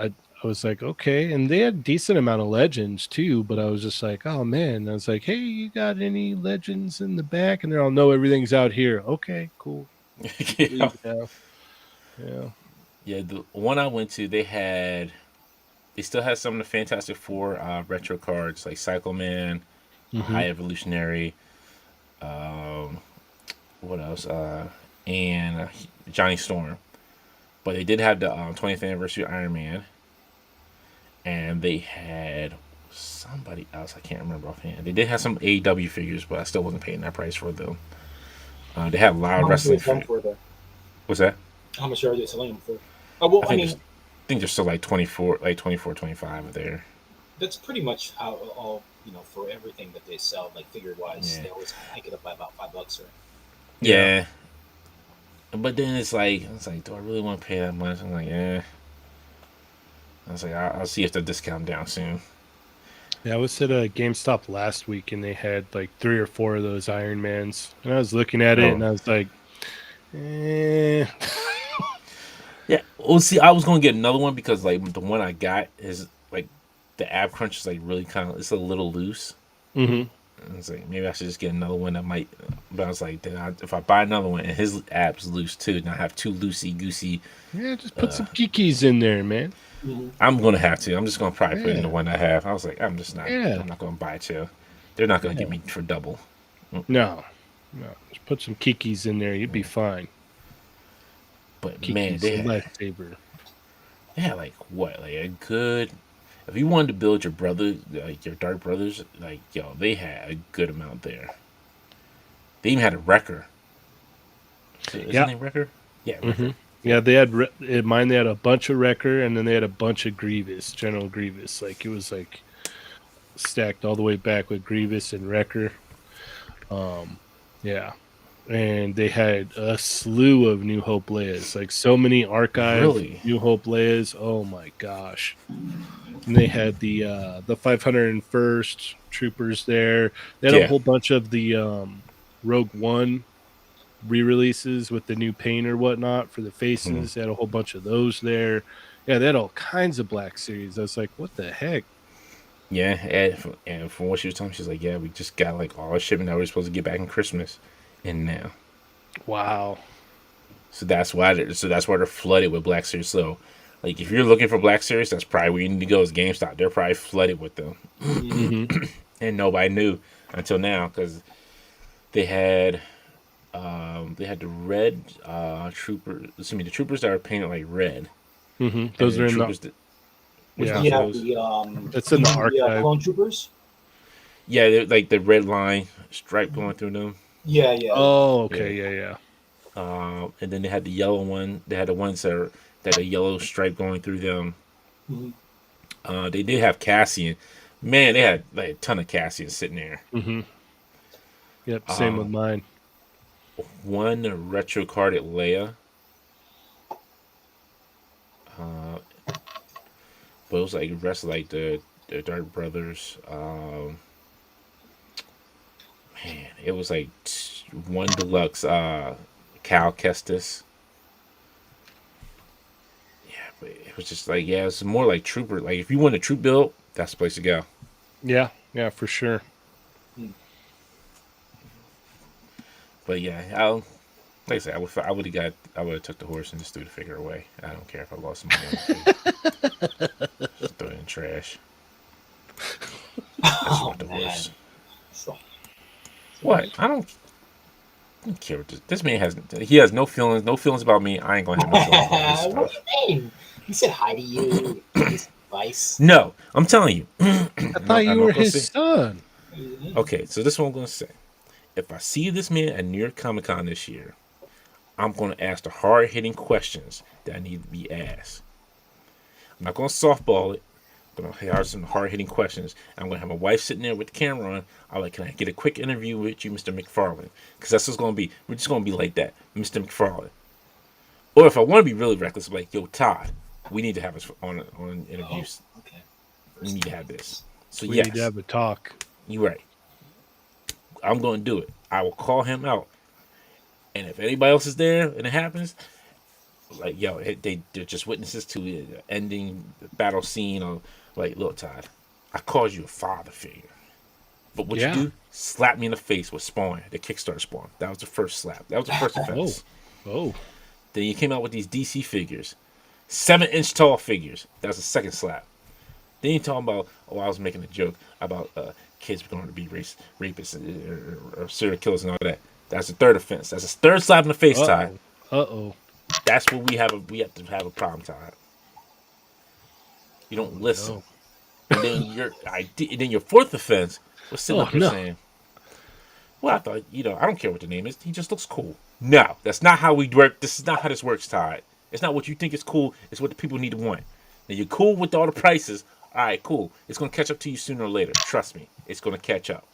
like, okay. And they had a decent amount of legends too, but I was just like, oh man. I was like, hey, you got any legends in the back? And they're all no, everything's out here. Okay, cool. Yeah. Leave now. Yeah. Yeah, the one I went to, they still had some of the Fantastic Four retro cards like Cycle Man, Mm-hmm. High Evolutionary, um, what else? And Johnny Storm. But they did have the 20th anniversary Iron Man, and they had somebody else I can't remember offhand. They did have some AEW figures, but I still wasn't paying that price for them. They had a lot how of much are they wrestling selling figures. for though? What's that? How much are they selling them for? Oh well, I I think mean, they're still like 24, 25 there. that's pretty much how all for everything that they sell, like figure wise, Yeah. they always hike it up by about $5, right? Yeah. But then it's like, do I really want to pay that much? I'm like, yeah. I was like, I'll see if the discount down soon. Yeah, I was at a GameStop last week and they had like 3 or 4 of those Iron Mans. And I was looking at it and I was like, eh. Yeah. Well, see, I was gonna get another one because like the one I got is like the ab crunch is like really it's a little loose. Mm-hmm. And it's like maybe I should just get another one that might. But I was like, if I buy another one and his ab's loose too, and I have two loosey goosey, Yeah, just put some kikis in there, man. Mm-hmm. I'm gonna have to. I'm just gonna probably put it in the Yeah. one I have. I was like, I'm just not. Yeah. I'm not gonna buy two. They're not gonna Yeah. get me for double. No. Just put some kikis in there. You'd be fine. But Kikis, man, a lifesaver. they had like what, like a good. If you wanted to build your brother, like your Dark Brothers, like yo, they had a good amount there. They even had a Wrecker. Isn't it Wrecker? Yeah, Wrecker. Mm-hmm. Yeah, they had in mine. They had a bunch of Wrecker, and then they had a bunch of Grievous, General Grievous. Like it was like stacked all the way back with Grievous and Wrecker. Yeah, and they had a slew of New Hope Leias, like so many archive Really? New Hope Leias. Oh my gosh! And they had the 501st Troopers there. They had a whole bunch of the Rogue One re-releases with the new paint or whatnot for the faces. They had a whole bunch of those there. Yeah, they had all kinds of Black Series. I was like, what the heck? Yeah, and from what she was telling me, she's like, yeah, we just got like all our shipment that we were supposed to get back in Christmas, and now. Wow. So that's why they're flooded with Black Series. So Like if you're looking for Black Series, that's probably where you need to go. Is GameStop? They're probably flooded with them, and nobody knew until now because they had the red troopers. The troopers that are painted like red. Those are in troopers the That's in the archive. Clone Troopers. Yeah, they're like the red line stripe going through them. Yeah. Oh, okay, yeah. And then they had the yellow one. They had the ones that had a yellow stripe going through them. They did have Cassian. Man, they had like a ton of Cassian sitting there. Yep, same with mine. One retro carded Leia. But it was like the rest of like the Dark Brothers. Man, it was like one deluxe Cal Kestis. Yeah, but it was just like it's more like Trooper. Like if you want a troop build, that's the place to go. Yeah, for sure. But yeah, like I said, I would have took the horse and just threw the figure away. I don't care if I lost some money. Just throw it in the trash. I just want the horse. What? I don't care what this man has. He has no feelings. No feelings about me. I ain't gonna have no feelings about this stuff. What do you mean? He said hi to you. His advice. No, I'm telling you. I thought you were his son. Okay, so this is what I'm gonna say. If I see this man at New York Comic Con this year, I'm gonna ask the hard hitting questions that need to be asked. I'm not gonna softball it. I'm gonna ask some hard hitting questions. I'm gonna have my wife sitting there with the camera on. I'm like, can I get a quick interview with you, Mr. McFarlane? Because that's what's gonna be. We're just gonna be like that, Mr. McFarlane. Or if I want to be really reckless, I'm like, yo, Todd, we need to have us on interviews. Oh, okay. We need to have this. So we need to have a talk. You're right. I'm going to do it. I will call him out. And if anybody else is there and it happens, like, yo, they're just witnesses to the ending battle scene of, like, look, Todd, I called you a father figure. But what you do, slap me in the face with Spawn, the Kickstarter Spawn. That was the first slap. That was the first offense. Oh. Then you came out with these DC figures. 7-inch tall figures. That was the second slap. Then you talking about, I was making a joke about kids going to be rapists or serial killers and all that. That's the third offense. That's a third slap in the face, Todd. That's what we have to have a problem, Todd. You don't listen. No. And then your fourth offense was sitting up here saying, well, I thought, I don't care what the name is. He just looks cool. No, that's not how we work. This is not how this works, Todd. It's not what you think is cool. It's what the people need to want. Now, you're cool with all the prices. All right, cool. It's going to catch up to you sooner or later. Trust me. It's going to catch up.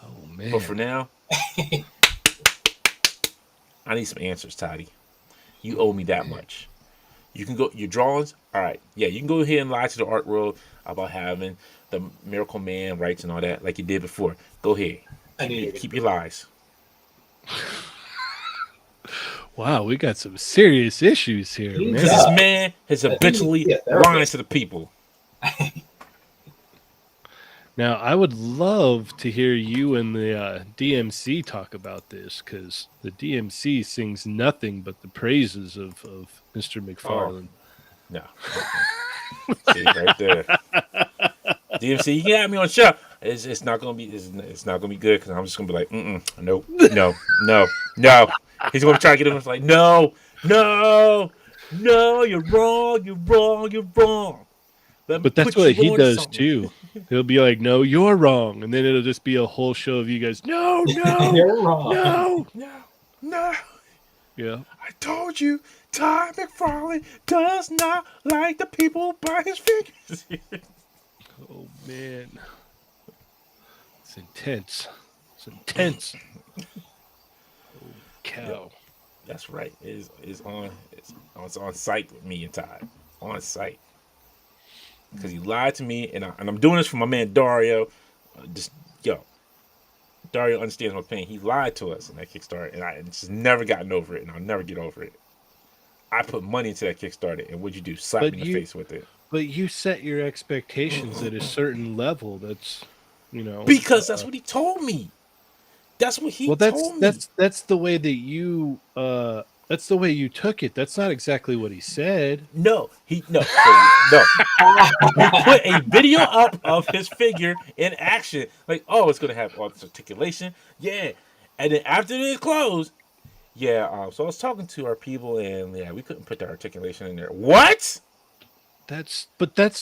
Oh, man. But for now, I need some answers, Toddy. You owe me that much. You can go, your drawings, all right. Yeah, you can go ahead and lie to the art world about having the Miracle Man rights and all that like you did before. Go ahead. Keep your lies. Wow, we got some serious issues here, man. Because this man has habitually lied to the people. Now, I would love to hear you and the DMC talk about this, because the DMC sings nothing but the praises of Mr. McFarlane. No. See, right there. DMC, you can have me on the show. It's not gonna be good because I'm just gonna be like, no. He's gonna try to get him. It's like, no, you're wrong. But that's what he does too. He'll be like, no, you're wrong, and then it'll just be a whole show of you guys. No, you're wrong. No. Yeah. I told you, Todd McFarlane does not like the people buy his figures. Oh man, it's intense. Holy cow. Yo, that's right. It's on site with me and Todd. On site. Because he lied to me, and I'm doing this for my man Dario. Dario understands my pain. He lied to us in that Kickstarter, and I just never gotten over it, and I'll never get over it. I put money into that Kickstarter, and what'd you do? Slap me in the face with it. But you set your expectations at a certain level. That's, because that's what he told me. That's what he told me. That's the way that you That's the way you took it. That's not exactly what he said. No, no. He put a video up of his figure in action. Like, oh, it's gonna have all this articulation. Yeah. And then after it closed, yeah, so I was talking to our people and yeah, we couldn't put the articulation in there. What? That's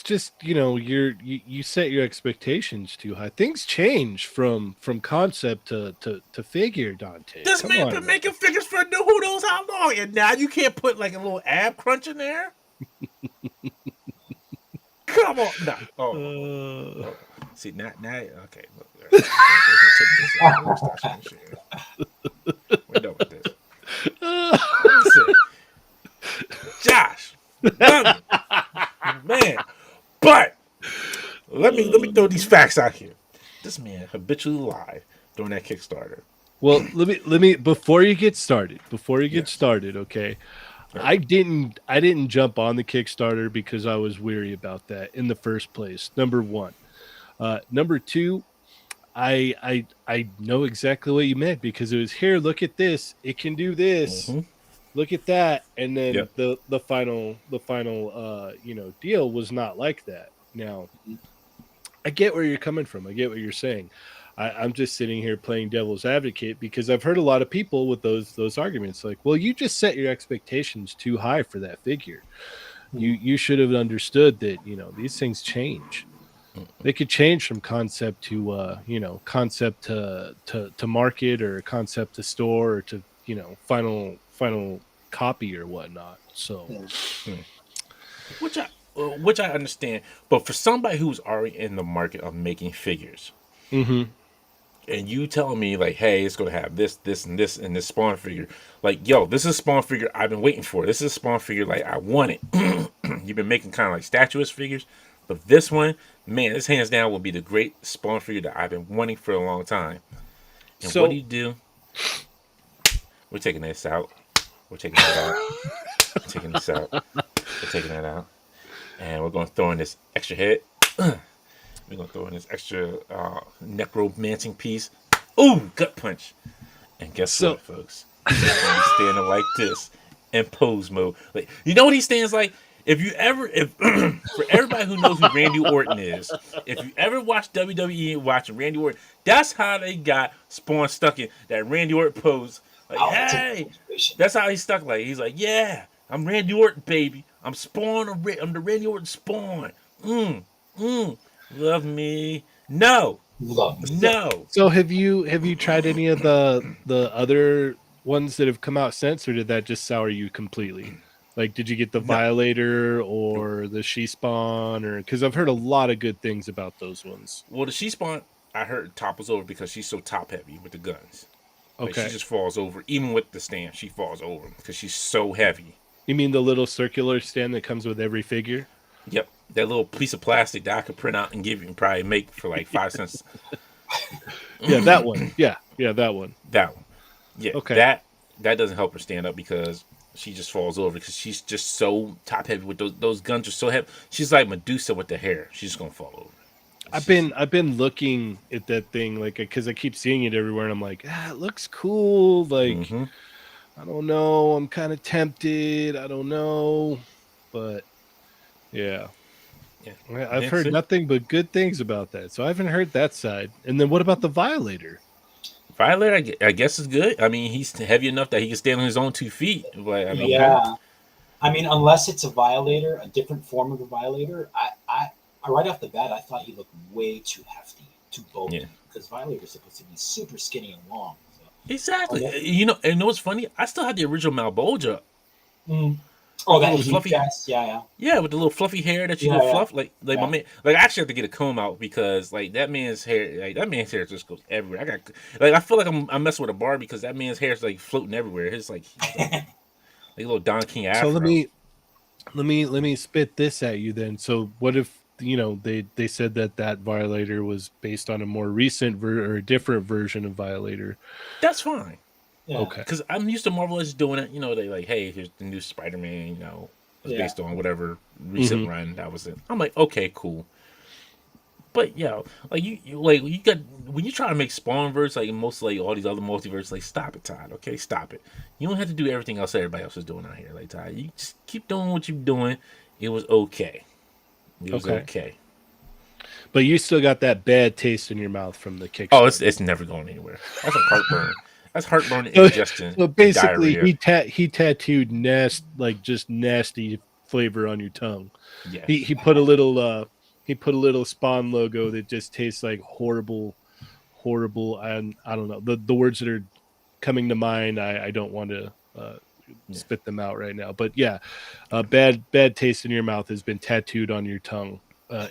just, you set your expectations too high. Things change from concept to figure, Dante. This Come man on, been making figures for who knows how long, and now you can't put like a little ab crunch in there? Come on. No. Oh. See, now, okay. Look, take this out. Let me start sharing shit. We're done with this. Listen, Josh, man, but let me throw these facts out here. This man habitually lied during that Kickstarter. Well, let me before you get started, okay. I didn't jump on the Kickstarter because I was weary about that in the first place. Number one. Number two, I know exactly what you meant because it was here, look at this, it can do this. Mm-hmm. Look at that. And then the final deal was not like that. Now, I get where you're coming from. I get what you're saying. I'm just sitting here playing devil's advocate because I've heard a lot of people with those arguments like, well, you just set your expectations too high for that figure. You should have understood that, these things change. They could change from concept to concept to market or concept to store or to final copy or whatnot. So which I understand, but for somebody who's already in the market of making figures, and you telling me like, hey, it's gonna have this, and this, and this Spawn figure, like, yo, this is a Spawn figure I've been waiting for. This is a Spawn figure like I want it. You've been making kind of like statuesque figures, but this one, man, this hands down will be the great Spawn figure that I've been wanting for a long time. And so, what do? We're taking this out. We're taking that out. We're taking this out. We're taking that out. And we're going to throw in this extra head. We're going to throw in this extra necromancing piece. Ooh, gut punch. And guess what, folks? He's going to be standing like this in pose mode. Like, you know what he stands like? If for everybody who knows who Randy Orton is, if you ever watch WWE and watch Randy Orton, that's how they got Spawn stuck in that Randy Orton pose. Like, hey, that's how he's stuck. Like, he's like, yeah, I'm Randy Orton, baby. I'm Spawn. I'm the Randy Orton Spawn. Love me. No. So have you tried any of the other ones that have come out since, or did that just sour you completely? Like, did you get the Violator or the She-Spawn? Or because I've heard a lot of good things about those ones. Well, the She-Spawn, I heard topples over because she's so top heavy with the guns. Like, okay, she just falls over. Even with the stand, she falls over because she's so heavy. You mean the little circular stand that comes with every figure? Yep, that little piece of plastic that I could print out and give you and probably make for like 5 cents. Yeah, that one. Yeah, that one. That one. Yeah, okay. That doesn't help her stand up because she just falls over because she's just so top heavy with those guns are so heavy. She's like Medusa with the hair. She's just gonna fall over. I've been looking at that thing like because I keep seeing it everywhere and I'm like, it looks cool. Like, I don't know. I'm kind of tempted. I don't know, but yeah. I've heard nothing but good things about that. So I haven't heard that side. And then what about the Violator? Violator, I guess is good. I mean, he's heavy enough that he can stand on his own 2 feet. But I mean, yeah. I mean, unless it's a Violator, a different form of a Violator, I right off the bat, I thought he looked way too hefty, too bulky. Yeah. Because Violator is supposed to be super skinny and long. So. Exactly. And what's funny? I still had the original Malbolgia. Oh, that fluffy. Yeah, with the little fluffy hair that you fluff. Like my man. Like, I actually have to get a comb out because like that man's hair just goes everywhere. I feel like I'm messing with a bar because that man's hair is like floating everywhere. It's like a little Don King afro. So let me spit this at you then. So what if they said that Violator was based on a more recent or a different version of Violator? That's fine. Yeah. Okay. Because I'm used to Marvel just doing it. They like, hey, here's the new Spider-Man. It's based on whatever recent run that was it. I'm like, okay, cool. But like you got when you try to make Spawn verse like most like all these other multiverses, like stop it, Todd. Okay, stop it. You don't have to do everything else that everybody else is doing out here, like Todd. You just keep doing what you're doing. It was okay. It was okay. But you still got that bad taste in your mouth from the Kickstarter. Oh, it's never going anywhere. That's a heartburn. That's heartburn, indigestion, so basically, diarrhea. he tattooed just nasty flavor on your tongue. Yes. He put a little Spawn logo that just tastes like horrible, and I don't know the words that are coming to mind. I don't want to spit them out right now, but yeah, bad taste in your mouth has been tattooed on your tongue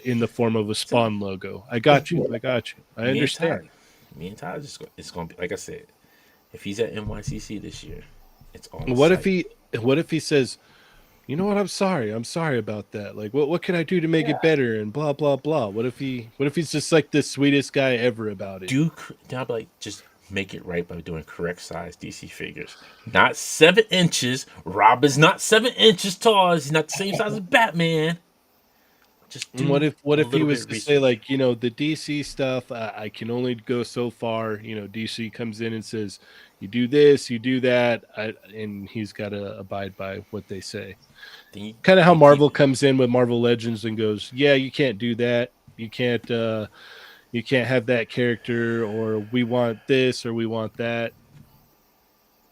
in the form of a Spawn logo. I got you. I understand. Me and Todd it's gonna be like I said. If he's at NYCC this year, it's on. What if he says, you know what? I'm sorry about that. Like, what can I do to make it better? And blah blah blah. What if he's just like the sweetest guy ever about it? Just make it right by doing correct size DC figures. Not 7 inches. Robin's not 7 inches tall. He's not the same size as Batman. Just what if he was to say like, the DC stuff, I can only go so far. DC comes in and says, you do this, you do that, and he's got to abide by what they say. Kind of how Marvel comes in with Marvel Legends and goes, yeah, you can't do that. You can't have that character, or we want this, or we want that.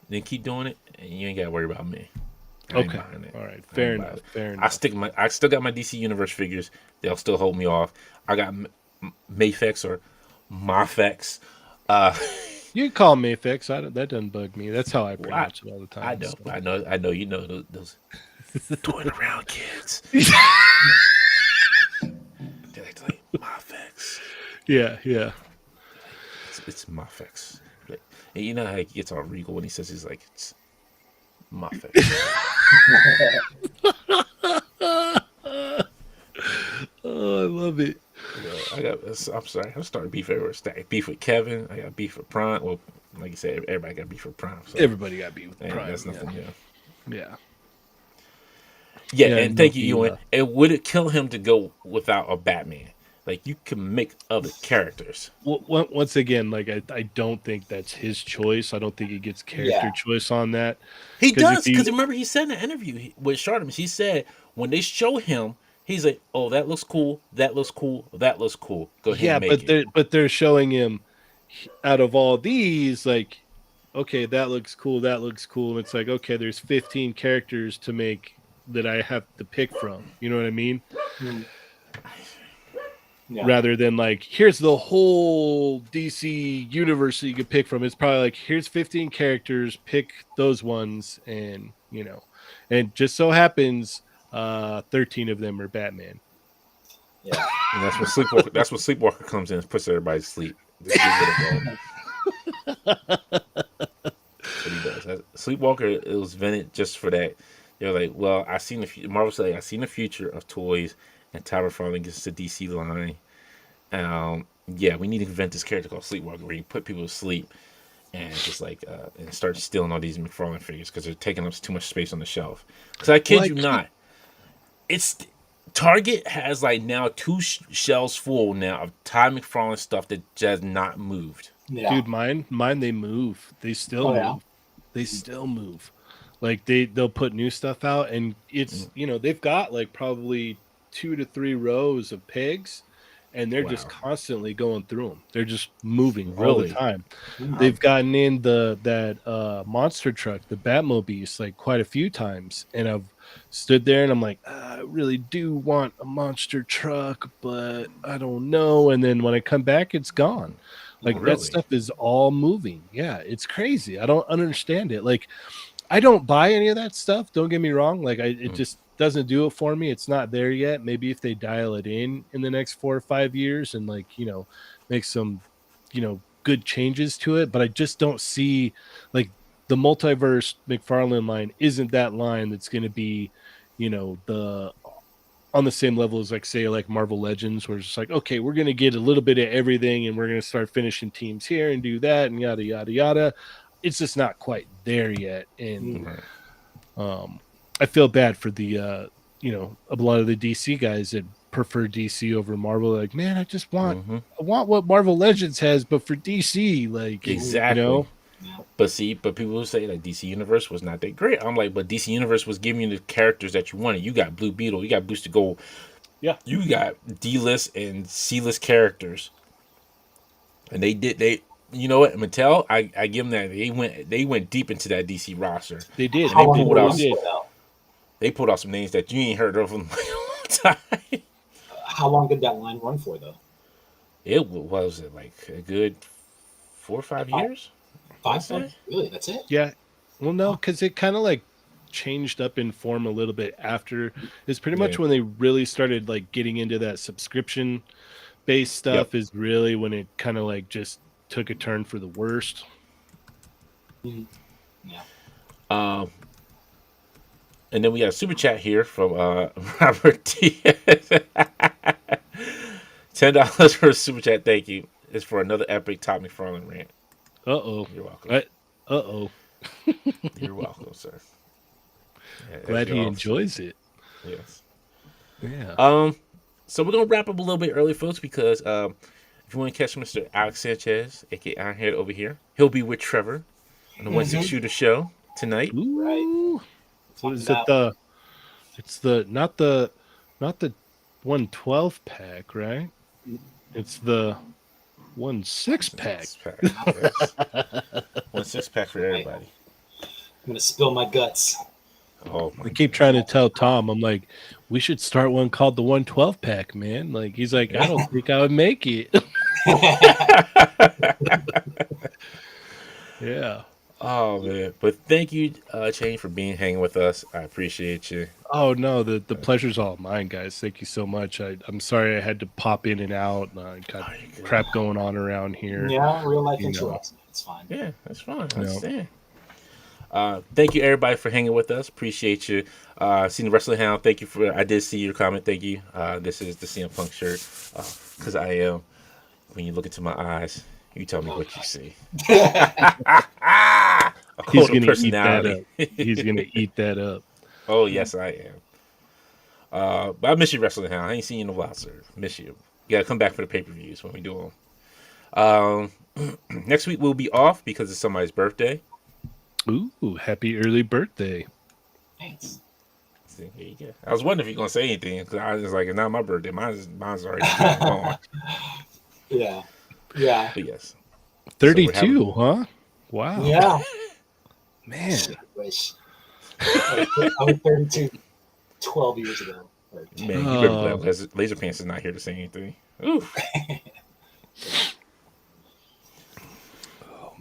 Then keep doing it, and you ain't got to worry about me. Okay. All right. Fair enough. I still got my DC Universe figures. They'll still hold me off. I got Mafex or Mafex. You can call them Mafex. That doesn't bug me. That's how I pronounce it all the time. I know. You know those toying around kids. They're like Mafex. Yeah. It's Mafex. And you know how he gets all regal when he says he's like it's Mafex. Oh, I love it. I'm sorry. I'm starting beef everywhere. Beef with Kevin. I got beef with Prime. Well, like you said, everybody got beef with Prime. So. Everybody got beef with Prime. That's nothing. Yeah, and thank you, Ewan. It would kill him to go without a Batman. Like you can make other characters. Once again, like I don't think that's his choice. I don't think he gets character choice on that. He does because remember he said in an interview with Shardimus, he said when they show him, he's like, "Oh, that looks cool. That looks cool. That looks cool. Go ahead." And make it. But they're showing him out of all these, like, okay, that looks cool. That looks cool. And it's like, okay, there's 15 characters to make that I have to pick from. You know what I mean? Mm-hmm. Yeah. Rather than like, here's the whole DC universe that you could pick from. It's probably like, here's 15 characters, pick those ones, and and just so happens 13 of them are Batman. Yeah, and that's what Sleepwalker comes in and puts everybody to sleep. That's what he does. Sleepwalker, it was invented just for that. They're like, well, Marvel said, I seen the future of toys. And Todd McFarlane gets the DC line. We need to invent this character called Sleepwalker where you put people to sleep and just like and start stealing all these McFarlane figures because they're taking up too much space on the shelf. Because I kid you not, it's Target has like now 2 shelves full now of Todd McFarlane stuff that just not moved. Yeah. Dude, mine they move. They still move. Yeah. They still move. Like they'll put new stuff out and it's they've got like probably 2 to 3 rows of pegs and they're just constantly going through them. They're just moving all the time. Wow. They've gotten in that monster truck, the Batmobile, like quite a few times. And I've stood there and I'm like, I really do want a monster truck, but I don't know. And then when I come back, it's gone. Like that stuff is all moving. Yeah, it's crazy. I don't understand it. Like I don't buy any of that stuff. Don't get me wrong. Like it just doesn't do it for me. It's not there yet. Maybe if they dial it in the next 4 or 5 years and like, make some, good changes to it. But I just don't see like the multiverse McFarlane line isn't that line that's going to be, on the same level as like say like Marvel Legends, where it's just like, okay, we're going to get a little bit of everything and we're going to start finishing teams here and do that and yada, yada, yada. It's just not quite there yet. And, I feel bad for the, a lot of the DC guys that prefer DC over Marvel. Like, man, I just want Mm-hmm. I want what Marvel Legends has, but for DC, like, Exactly. you know. But people will say like DC Universe was not that great. I'm like, but DC Universe was giving you the characters that you wanted. You got Blue Beetle, you got Booster Gold, Yeah, you got D-list and C-list characters, and they. You know what, Mattel? I give them that they went deep into that DC roster. they did. How long pulled did it out- run for, though? They pulled out some names that you ain't heard of in a long time. How long did that line run for, though? It was like a good 4 or 5 years. 5 months? Really? That's it? Yeah. Well, no, because it kind of like changed up in form a little bit after. It's pretty much Yeah. when they really started like getting into that subscription based stuff is really when it kind of like just took a turn for the worst. Mhm. Yeah. And then we got a super chat here from Robert Diaz. $10 for a super chat. Thank you. It's for another epic Todd McFarlane rant. Uh-oh. You're welcome. Uh-oh. You're welcome, sir. Yeah, Glad as he your enjoys it. Yes. Yeah. So we're gonna wrap up a little bit early, folks, because if you want to catch Mr. Alex Sanchez, aka Ironhead, over here, he'll be with Trevor on the Wednesday Shooter Show tonight. Ooh. What is it? About- It's not the 112 pack, right? It's the 1/6 pack. 6-pack, yes. 1 6-pack for everybody. I'm gonna spill my guts. Oh, my I keep trying to tell Tom, I'm like, we should start one called the 112 pack, man. Like, he's like, I don't think I would make it. Yeah. Oh man! But thank you, Cheynee, for hanging with us. I appreciate you. Oh no, the pleasure's all mine, guys. Thank you so much. I'm sorry I had to pop in and out. I got crap going on around here. Yeah, real life You know. interrupts. It's fine. Yeah, that's fine. I No. understand. Thank you, everybody, for hanging with us. Appreciate you. Seen the Wrestling Hound. Thank you for. I did see your comment. Thank you. This is the CM Punk shirt because I am. When you look into my eyes, you tell me what you see. He's gonna eat that up. He's gonna eat that up. Oh yes, I am. But I miss you, Wrestling Hound. I ain't seen you in a while, sir. Miss you. You gotta come back for the pay-per-views when we do them. Next week we'll be off because it's somebody's birthday. Ooh, happy early birthday. Thanks. See, here you go. I was wondering if you're gonna say anything because I was like, it's not my birthday. Mine's already gone. Yeah. Yeah. But yes, 32, huh? Wow. Yeah. Man. Wish. I was 32 12 years ago. Or 10. man, you better glad because Laser Pants is not here to say anything. Oof.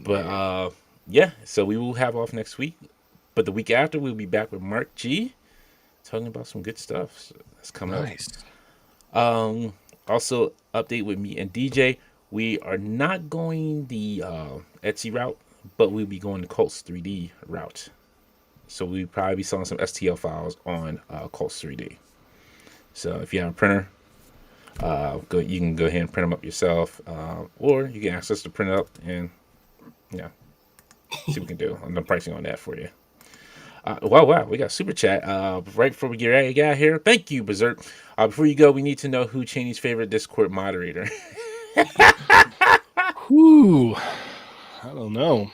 But yeah, so we will have off next week. But the week after, we'll be back with Mark G talking about some good stuff. So that's coming up. Nice. Also, update with me and DJ. We are not going the Etsy route, but we'll be going the Colts 3D route. So we'll probably be selling some STL files on Colts 3D. So if you have a printer, you can go ahead and print them up yourself, or you can ask us to print it up and see what we can do on the pricing on that for you. Wow, we got super chat right before we get out here. Thank you, Berserk. Before you go, we need to know who Cheynee's favorite Discord moderator. Whew. I don't know.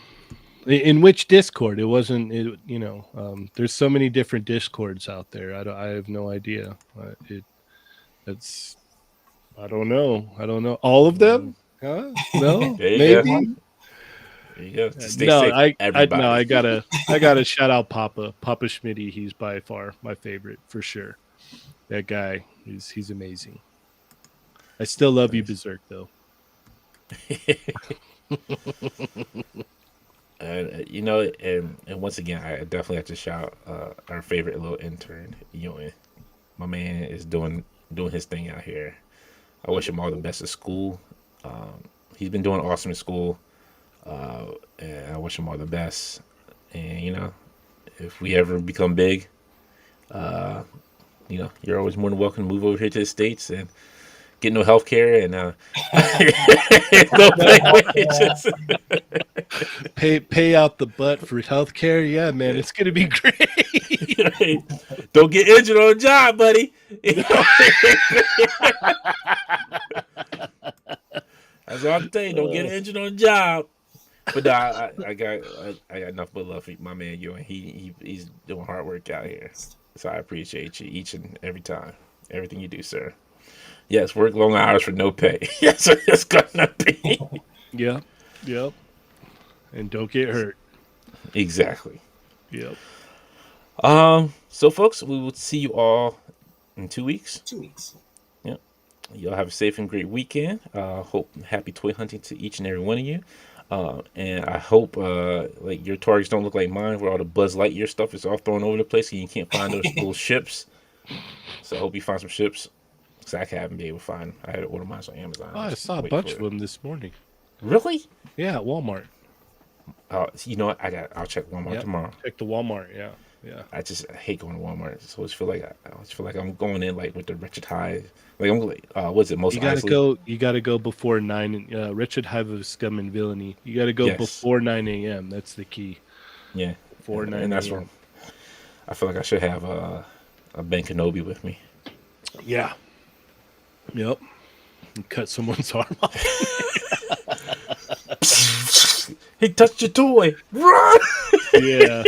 In which Discord? It wasn't. There's so many different Discords out there. I have no idea. I don't know. All of them? Huh? No, There you maybe. go. There you go. Stay safe, everybody. I gotta shout out Papa Schmitty. He's by far my favorite for sure. That guy he's amazing. I still love you, Berserk, though. And once again, I definitely have to shout our favorite little intern, Ewan. My man is doing his thing out here. I wish him all the best at school. He's been doing awesome in school, and I wish him all the best. And if we ever become big, you're always more than welcome to move over here to the States and get no health care and no pay out the butt for health care. Yeah, man, it's gonna be great. Don't get injured on the job, buddy. That's all I can tell you. Don't get an engine on the job. But nah, I got enough but love for my man you, and he's doing hard work out here. So I appreciate you each and every time, everything you do, sir. Yes, work long hours for no pay. That's what it's gonna be. Yeah. Yep. And don't get hurt. Exactly. Yep. So folks, we will see you all in 2 weeks. 2 weeks. Yep. Y'all have a safe and great weekend. Hope happy toy hunting to each and every one of you. And I hope like your targets don't look like mine, where all the Buzz Lightyear stuff is all thrown over the place and you can't find those little ships. So I hope you find some ships. Because I haven't been able to find them. I had to order mine on Amazon. Oh, I saw a bunch of them this morning. Really? Yeah, at Walmart. You know what? I'll check Walmart tomorrow. Check the Walmart. Yeah. I hate going to Walmart. So I just feel like I'm going in like with the Richard Hive. Like I'm like, what's it? Most you gotta isolated? go. You gotta go before 9. Richard Hive of Scum and Villainy. You gotta go before 9 a.m. That's the key. Yeah. Before 9 and that's a.m. wrong. I feel like I should have a Ben Kenobi with me. Yeah. Yep. And cut someone's arm off. He touched your toy. Run! Yeah.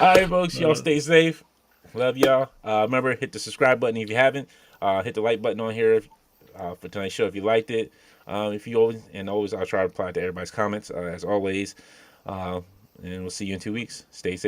All right, folks. Y'all stay safe. Love y'all. Remember, hit the subscribe button if you haven't. Hit the like button on here for tonight's show if you liked it. If you always, I'll try to reply to everybody's comments as always. And we'll see you in 2 weeks. Stay safe.